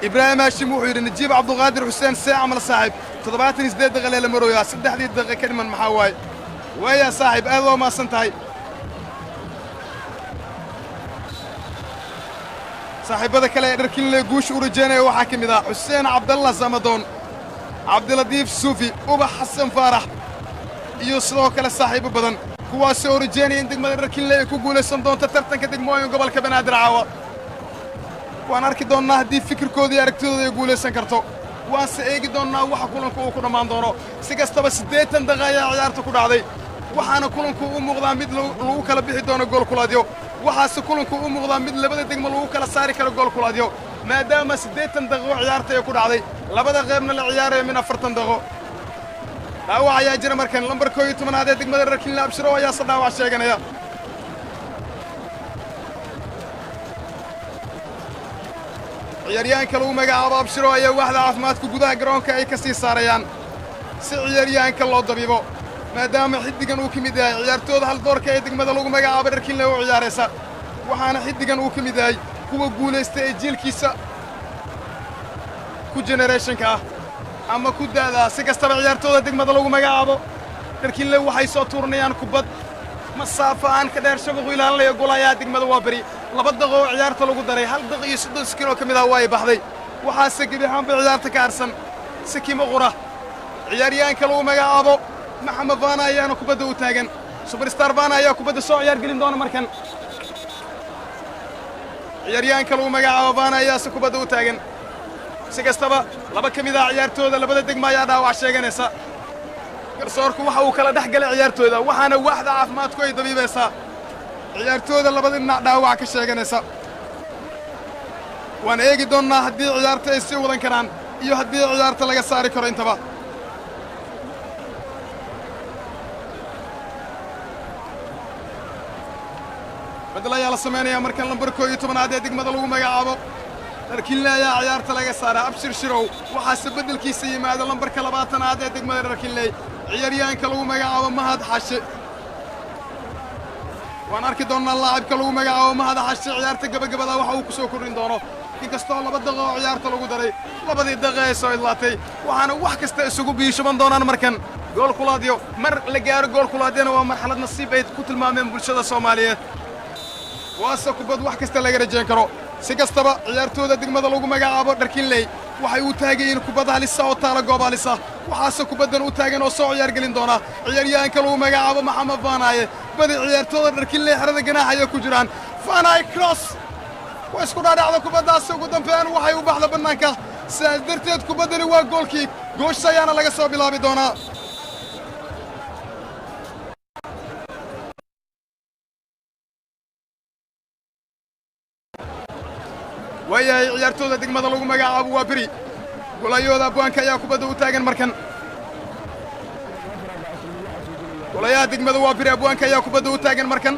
ibraahim haashim wuxuu yidhi najiib cabduqaadir xuseen see camal saaxiib 78 daqiiqo la marooyaa 3 daqiiqo ka dhiman maxaa waaye waaya saaxiib aad waa maasan tahay saaxiibada kale ee reer kinley guusha u rajaynaya waxaa ka mid ah xuseen cabdalla samadoon cabdiladiif suufi ubax xasan faarax iyo sidoo kale saaxiibo badan kuwaasoo oo rajaynaya in degmada reer kinley ay ku guulaysan doonto tartanka degmooyin gobolka banaadir caawa waan arki doonnaa haddii fikirkooda iyo aragtidooda ay guulaysan karto waanse eegi doonnaa waxa kulanku uu ku dhammaan doono si kastaba 80 daqiiqo ayaa ciyaarta ku dhacday waxaana kulanku u muuqdaa mid lagu kala bixi doono gool kulaadyo waxaase kulanku u muuqdaa mid labada degmo lagu kala saari karo gool kulaadyo maadaama 80 daqiiqo ciyaarta ay ku dhacday labada qaybna la ciyaarayo min 40 daqiiqo dhaawac ayaa jira markan lambar 11 ee degmada reer kinley abshiro ayaa se dhaawac sheeganaya ciyaaryahanka lagu magacaabo abshiro ayaa waaxda caafimaadka gudaha garoonka ay ka sii saarayaan si ciyaaryahanka loo dabiibo maadaama xiddigan uu ka mid yahay ciyaartooda hal doorka ee degmada lagu magacaabo reer kinley u ciyaaraysa waxaana xiddigan uu ka mid yahay kuwa guulaysta ee jiilkiisa ku generationka ah ama ku da'da si kastaba ciyaartooda degmada lagu magacaabo reer kinley waxay soo tuuranayaan kubad masaafo aan ka dheer shabaqu ilaalinaya golayaa degmada waa bari 2 daqiiqo oo ciyaarta lagu daray 1 daqiiqo iyo 30 sekin oo ka mid ah waa ay baxday waxaase gebi ahaanba ciyaarta ka harsan sikimo qura ciyaaryahanka lagu magacaabo maxamed vaana ayaana kubadda u taagan superstar vaana ayaa kubadda soo ciyaar gelin doona markan ciyaaryahanka lagu magacaabo vaana ayaase kubadda u taagan si kastaba laba ka mid ah ciyaartooda labada degmo ayaa dhaawac sheeganaysa garsoorku waxa uu kala dhex galay ciyaartooda waxaana waaxda caafimaadku ay dabiibaysaa ciyaartooda labada dhinac dhaawac ka sheeganaysa waan eegi doonnaa haddii ciyaarta ay sii wadan karaan iyo haddii ciyaarta laga saari karo intaba بدل ayaa la sameynaya markan lambar 11 ee degmada lagu magacaabo reer kinley ayaa ciyaarta laga saaray abshir shirow waxaase bedelkiisa yimaada lambarka 20 ee degmada reer kinley ciyaaryahanka lagu magacaabo mahad xashe waan arki doonnaa laacibka lagu magacaabo mahad xashe ciyaarta gabagabada waxa uu ku soo kordhin doono inkastoo 2 daqiiqo oo ciyaarta lagu daray 2 daqiiqo ee soo idlaatay waxaana wax kasta isugu biishaban doonaan markan gool kulaadyo mar la gaaro gool kulaadyana waa marxalad nasiib ay ku tilmaameen bulshada Soomaaliyeed waase kubad wax kasta laga rajayn karo si kastaba ciyaartooda degmada lagu magacaabo reer kinley waxay u taagayeen kubadda halisa oo taala goob halisa waxaase kubaddan u taagan oo soo ciyaargelin doona ciyaaryahanka lagu magacaabo maxamed vanaaye badi ciyaartooda dharkinley xerada ganaaxaya ku jiraan vanaaye cross waa isku dhaadhacda kubaddaasi ugu dambeyn waxay u baxda bannaanka sidaas darteed kubaddani waa goolkii goosha ayaana laga soo bilaabi doonaa waayahay ciyaartooda degmada lagu magacaabo waa beri golayooda abwaanka ayaa kubadda u taagan markan golayaha degmada waa beri abwaanka ayaa kubadda u taagan markan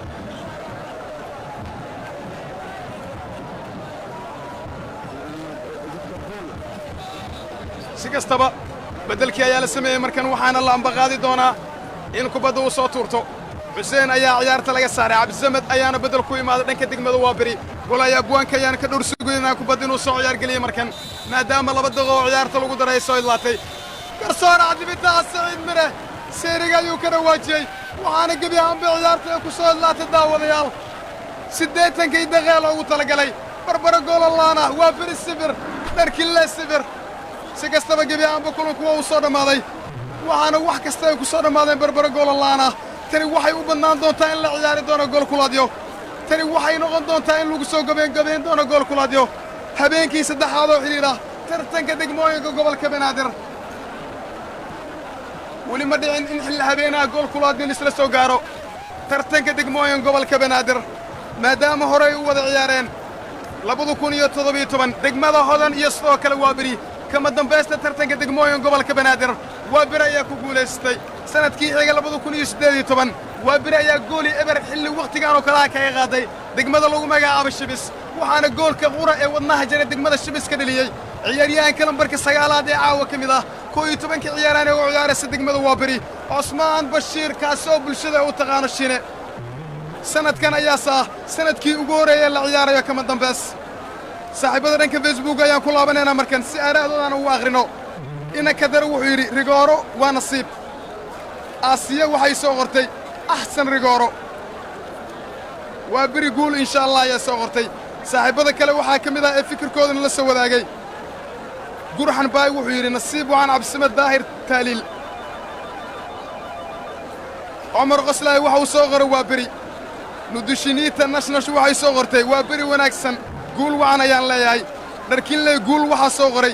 si kastaba beddelkii ayaa la sameeyey markan waxaana la ambaqaadi doonaa in kubadda uu soo tuurto xuseen ayaa ciyaarta laga saaray cabdisamed ayaana beddel ku imaaday dhanka degmada waa beri golaya abwaanka ayaana ka dhowr sugaynaa kubadda inuu soo ciyaargeliyey markan maadaama laba daqiiqo oo ciyaarta lagu daray soo idlaatay garsoore cadibitaha saciid mire seeriga ayuu ka dhawaajiyey waxaana gebi ahaanba ciyaarta ee ku soo idlaatay daawadayaal 80kii daqiiqa loogu talagalay barbara goololaana waa beri sifir dharkinle sifir si kastaba gebi ahaanba kulanku waa uu soo dhammaaday waxaana wax kasta ay ku soo dhammaadeen barbara goololaana tani waxay u badnaan doontaa in la ciyaari doono gool kulaadyo tani waxay noqon doontaa in lagu soo gabayn doono gool kulaadyo habeenkii saddexaad oo xidhiidha tartanka degmooyinka gobolka banaadir weli ma dhicin in xilli habeenaha gool kulaadyo lisla soo gaaro tartanka degmooyinka gobolka banaadir maadaama horey u wada ciyaareen 2017 degmada hodan iyo sidoo kale waa beri kama dambaysta tartanka degmooyinka gobolka banaadir waa beri ayaa ku guulaystay sanadkii xiga 2018 waa beri ayaa gooli eber xilli wakhtigaan oo kalaha kaga qaaday degmada lagu magacaabo shibis waxaana goolka qura ee wadnaha jara degmada shibis ka dhaliyey ciyaaryahanka lambarka 9aad ee caawa ka mid ah 11 ciyaaraan ee u ciyaaraysa degmada waa beri cusmaan bashiir kaasi oo bulshada u taqaano shine sanadkan ayaasa sanadkii ugu horeeyay la ciyaarayo kama dambays saaxiibada dhanka Facebook ayaan ku laabanaynaa markan si aaraadoodan ugu akhrino ina kadar wuxuu yidhi rigooro waa nasiib aasiya waxay soo qortay axsan rigooro waa beri guul insha allah ayaa soo qortay saaxiibada kale waxaa ka mid ah ee fikirkoodana la soo wadaagay gurxan baay wuxuu yidhi nasiib waxaan cabsimed daahir taaliil cumar qoslaay waxa uu soo qoray waa beri nudushiniita nashnash waxay soo qortay waa beri wanaagsan guul wacan ayaan leeyahay dharkinley guul waxaa soo qoray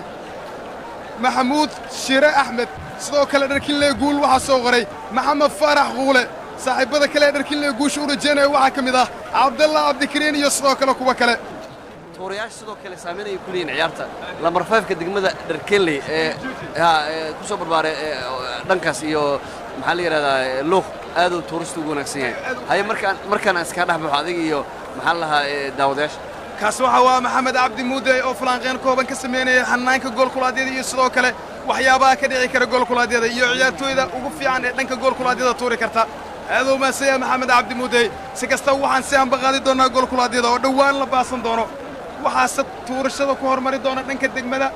maxamuud shire axmed sidoo kale dharkinley guul waxaa soo qoray maxamed faarax quule saaxiibada kale ee dharkinley guusha u rajaynaya waxaa ka mid ah cabdallah cabdikariin iyo sidoo kale kuwa kale tuurayaasha sidoo kale saameyn ay ku leeyihiin ciyaarta lambar 5ka degmada dharkinley ee ku soo barbaaray dhankaas iyo maxaa la yidhahdaa luuq aad uu tuuristu ugu wanaagsan yahay haye markaan iska dhex baxo adiga iyo maxaa la lahaa daawadayaasha kaas waxa waa maxamed cabdi muude oo falanqeen kooban ka sameynaya xanaanka goolkulaadyada iyo sidoo kale waxyaabaha ka dhici kara goolkulaadyada iyo ciyaartooyda ugu fiican ee dhanka goolkulaadyada tuuri karta aaduu maasaya maxamed cabdi muude si kasta waxaan si ambaqaadi doonaa goolkulaadyada oo dhowaan la baasan doono waxaase tuurashada ku hormari doona dhanka degmada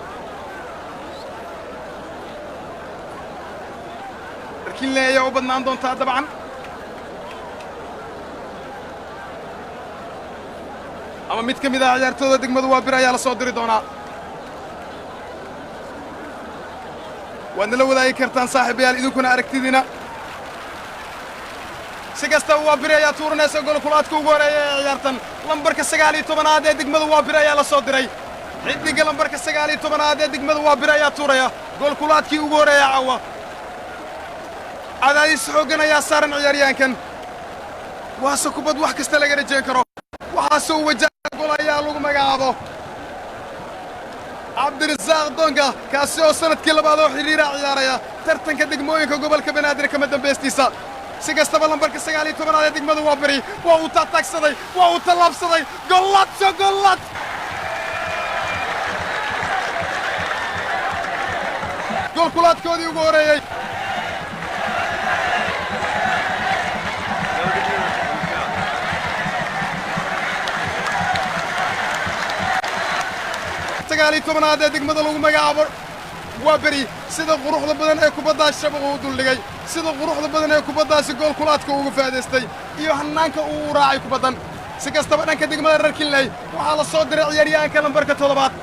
dharkinley ayaa u badnaan doontaa dabcan ama mid ka mid ah ciyaartooda degmadu waa bir ayaa la soo diri doonaa waadna la wadaagi kartaan saaxiibayaal idinkuna aragtidiina si kastaba waa bir ayaa tuuranaysa goolkulaadka ugu horeeya ee ciyaartan lambarka 19aad ee degmadu waa bir ayaa la soo diray xidiga lambarka 19aad ee degmadu waa bir ayaa tuuraya goolkulaadkii ugu horeeya caawa cadaadis xooggan ayaa saaran ciyaaryahankan waase kubad wax kasta laga rajayn karo waxaase uu wajaha gol ayaa lagu magacaabo cabdirasaaq donga kaasi oo sanadkii labaad oo xidhiira ciyaaraya tartanka degmooyinka gobolka banaadir kama dambaystiisa si kastaba lambarka 19aad ee degmada waa beri waa uu taagsaday waa uu tallaabsaday gollad goolkulaadkoodii ugu horeeyey aad ee degmada lagu magacaabo waa beri sida quruxda badan ee kubaddaas shabaqa u duldhigay sida quruxda badan ee kubaddaasi goolkulaadka uga faa'daystay iyo hannaanka uu u raacay kubaddan si kastaba dhanka degmada dharkinley waxaa la soo diray ciyaaryahanka lambarka 7aad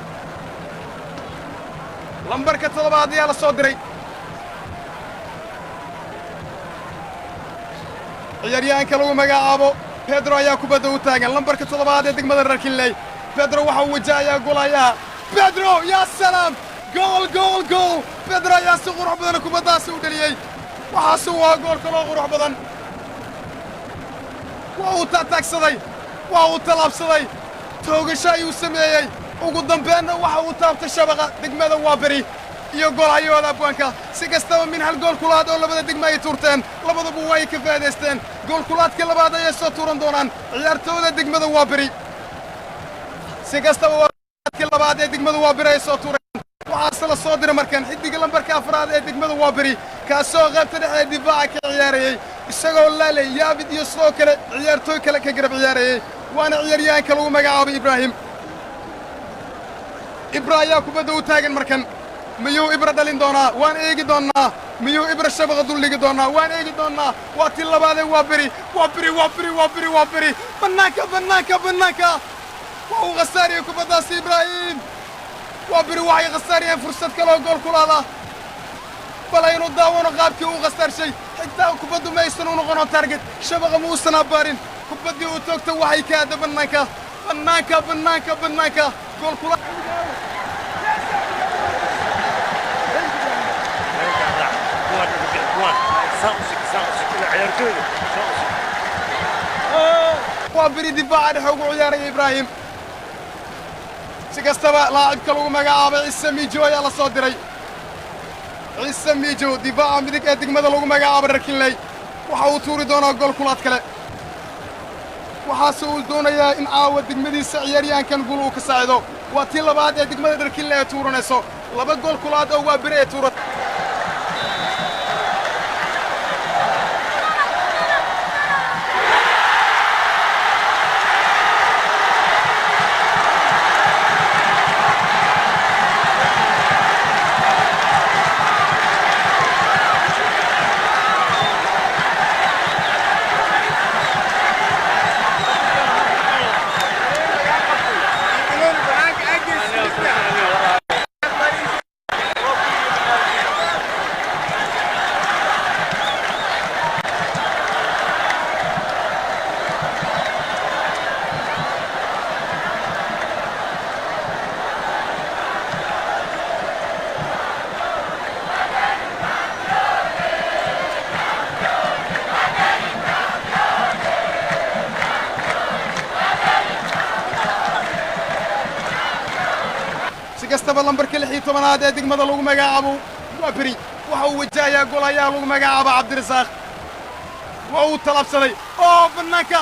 lambarka toddobaad ayaa la soo diray ciyaaryahanka lagu magacaabo Pedro ayaa kubadda u taagan lambarka toddobaad ee degmada reer Kinley Pedro waxa uu wajahayaa goolayaha Pedro yaa salaam gool gool gool Pedro ayaa si qurux badan kubaddaasi u dhaliyey waxaase waa gool kaloo qurux badan waa uu taagsaday waa uu talaabsaday toogasho ayuu sameeyey ugu dambeynna waxa uu taabtay shabaqa degmada waa beri iyo goolhayooda abwaanka si kastaba min hal gool kulaad oo labada degmo ay tuurteen labaduba way ka faa'iidaysteen gool kulaadka labaad ayay soo tuuran doonaan ciyaartooyda degmada waa beri si kastaba kulaadka labaad ee degmada waa beri ay soo tuureen waxaase la soo diray markan xiddiga lambarka afraad ee degmada waa beri kaasoo qaybta dhexe ee difaaca ka ciyaarayey isagoo laalay yaabid iyo sidoo kale ciyaartooy kale ka garab ciyaarayey waana ciyaaryahanka lagu magacaabay ibraahim ibra ayaa kubadda u taagan markan miyuu ibra dhalin doonaa waan eegi doonnaa miyuu ibra shabaqa duldhigi doonaa waan eegi doonnaa waa tii labaadee waa beri waa beri waa beri waa beri waa beri bannaanka bannaanka bannaanka waa uu khasaariyey kubaddaasi ibraahim waa beri waxay khasaariyeen fursad kaloo gool kulaada bal aynu daawano qaabkii uu khasaarshay xitaa kubaddu ma aysan u noqono target shabaqa ma uusan abbaarin kubaddii uu toogta waxay ka aadda bannaanka bannaanka bannaanka bannaanka gool kulaada waa beri difaaca dhexe ugu ciyaaraya ibraahim si kastaba laacibka lagu magacaabay ciise miijo ayaa la soo diray ciise miijo difaaca midig ee degmada lagu magacaabay reer Kinley waxa uu tuuri doonaa gool kulaad kale waxaase uu doonayaa in caawa degmadiisa ciyaaryahankan guul uu ka saacido waa tii labaad ee degmada reer Kinley ay tuuranayso laba gool kulaad oo waa beri ee tuuran kastaba lambarka 16 ee degmada lagu magacaabo waa beri waxa uu wajahayaa goolayaha lagu magacaabo Cabdirasaaq waa uu talaabsaday oo bannaanka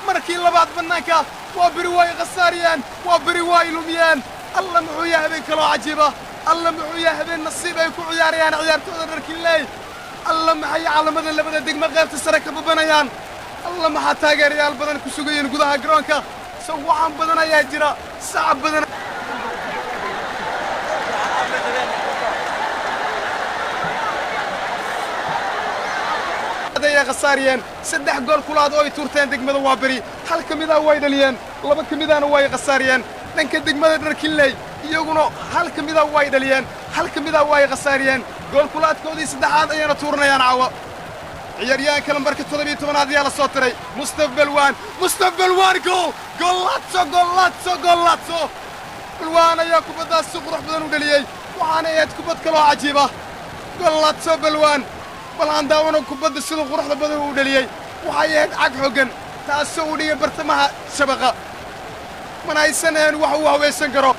markii labaad bannaanka waa beri way khasaariyeen waa beri way lumiyeen alla muxuu yahay habeen kaloo cajiiba alla muxuu yahay habeen nasiib ay ku ciyaarayaan ciyaartooyda reer Kinley alla maxay calaamada labada degmo qaybta sare ka babanayaan alla maxaa taageerayaal badan ku sugayeen gudaha garoonka soo waxaan badan ayaa jira sacab badan ay khasaariyeen saddex gool kulaad oo ay tuurteen degmada waa beri hal kamida way dhaliyeen laba kamidana way khasaariyeen dhanka degmada reer Kinley iyaguna hal kamida way dhaliyeen hal kamida way khasaariyeen gool kulaadkoodii saddexaad ayana tuuranayaan caawa ciyaaryahanka lambarka 17 ayaa la soo tiray Mustafa Balwan goolaadso Balwan ayaa kubaddaas si qurux badan u dhaliyey waxaana ahayd kubad kaloo cajiiba goolaadso Balwan bal aan daawano kubadda sida quruxda badan uu dhaliyey waxay ahayd cag xooggan taasoo u dhigay bartamaha shabaqa mana aysan ahayn wax uu haweysan karo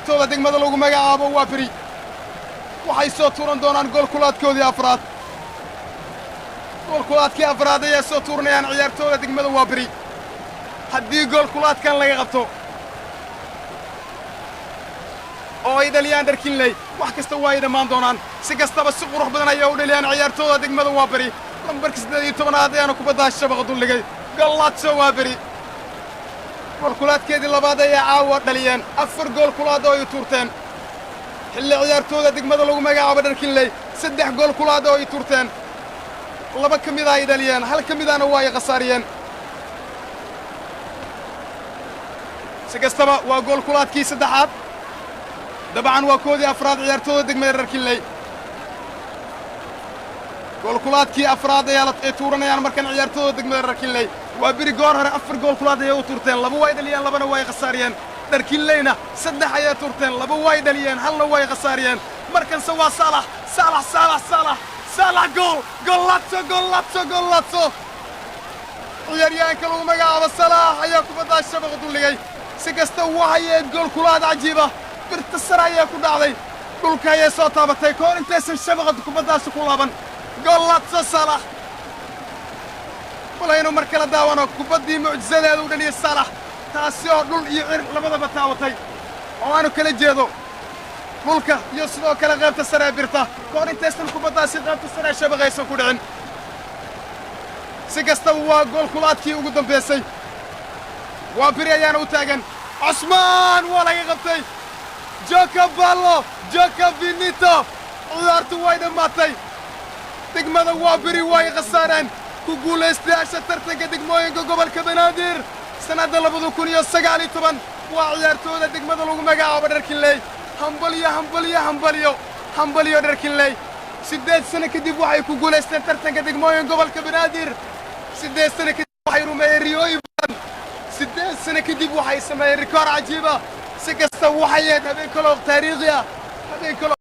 tooda degmada lagu magacaabo waa beri waxay soo tuuran doonaan gool kulaadkoodii afraad gool kulaadkii afraad ayay soo tuuranayaan ciyaartooyda degmada waa beri haddii gool kulaadkan laga qabto oo ay dhaliyaan reer Kinley wax kasta waa ay dhammaan doonaan si kastaba si qurux badan ayay u dhaliyaan ciyaartooyda degmada waa beri lambarka 18 ayaana kubadda shabaqa duldhigay goolaadso waa beri gool kulaadkeedii labaad ayay caawa dhaliyeen afar gool kulaad oo ay tuurteen xilli ciyaartooyda degmada lagu magacaabo reer Kinley saddex gool kulaad oo ay tuurteen laba kamida ay dhaliyeen hal kamidana waa ay khasaariyeen si kastaba waa gool kulaadkii saddexaad dabcan waa koodii afraad ciyaartooda degmada Dharkinley gool kulaadkii afraad ay tuuranayaan markan ciyaartooda degmada Dharkinley waa biri goor hore 4 gool kulaad ay u tuurteen laba way dhaliyeen labana way khasaariyeen Dharkinleyna saddex ay tuurteen laba way dhaliyeen halna way khasaariyeen markan waa Salah gool ciyaaryahanka lagu magacaabo Salah ayaa kubadda shabaqa duligay si kasta waxay gool kulaad cajiiba birta sare ayaa ku dhacday dhulka ayay soo taabatay koor intaysan shabaqa kubaddaas ku laaban gool Salah walaynu mar kala daawano kubaddii mucjisadeedu dhaliyay Salah taasi oo dhul iyo cir labadaba taawatay oo aanu kala jeedo dhulka iyo sidoo kale qaybta sare birta koor intaysan kubaddaasi qaybta sare shabaqaysan ku dhicin si kasta waa gool kulaadkii ugu dambeysay waa biri ayaana u taagan Cusmaan waa laga qabtay Joka Ballo Joka Vinito ciyaartu way dhammaatay degmada waa biri way khasaareen ku guulaystayaasha tartanka degmooyinka gobolka Banaadir sanadda 2019 waa ciyaartooyda degmada lagu magacaabo Dharkinley hambalyo Dharkinley 8 sano kadib waxay ku guulaysteen tartanka degmooyinka gobolka Banaadir 8 sano kadib waxay rumeeyeen riyooyin badan 8 sano kadib waxay sameeyeen rikoor cajiiba si kasta waxay habeen kale taariikhi ah habeen kale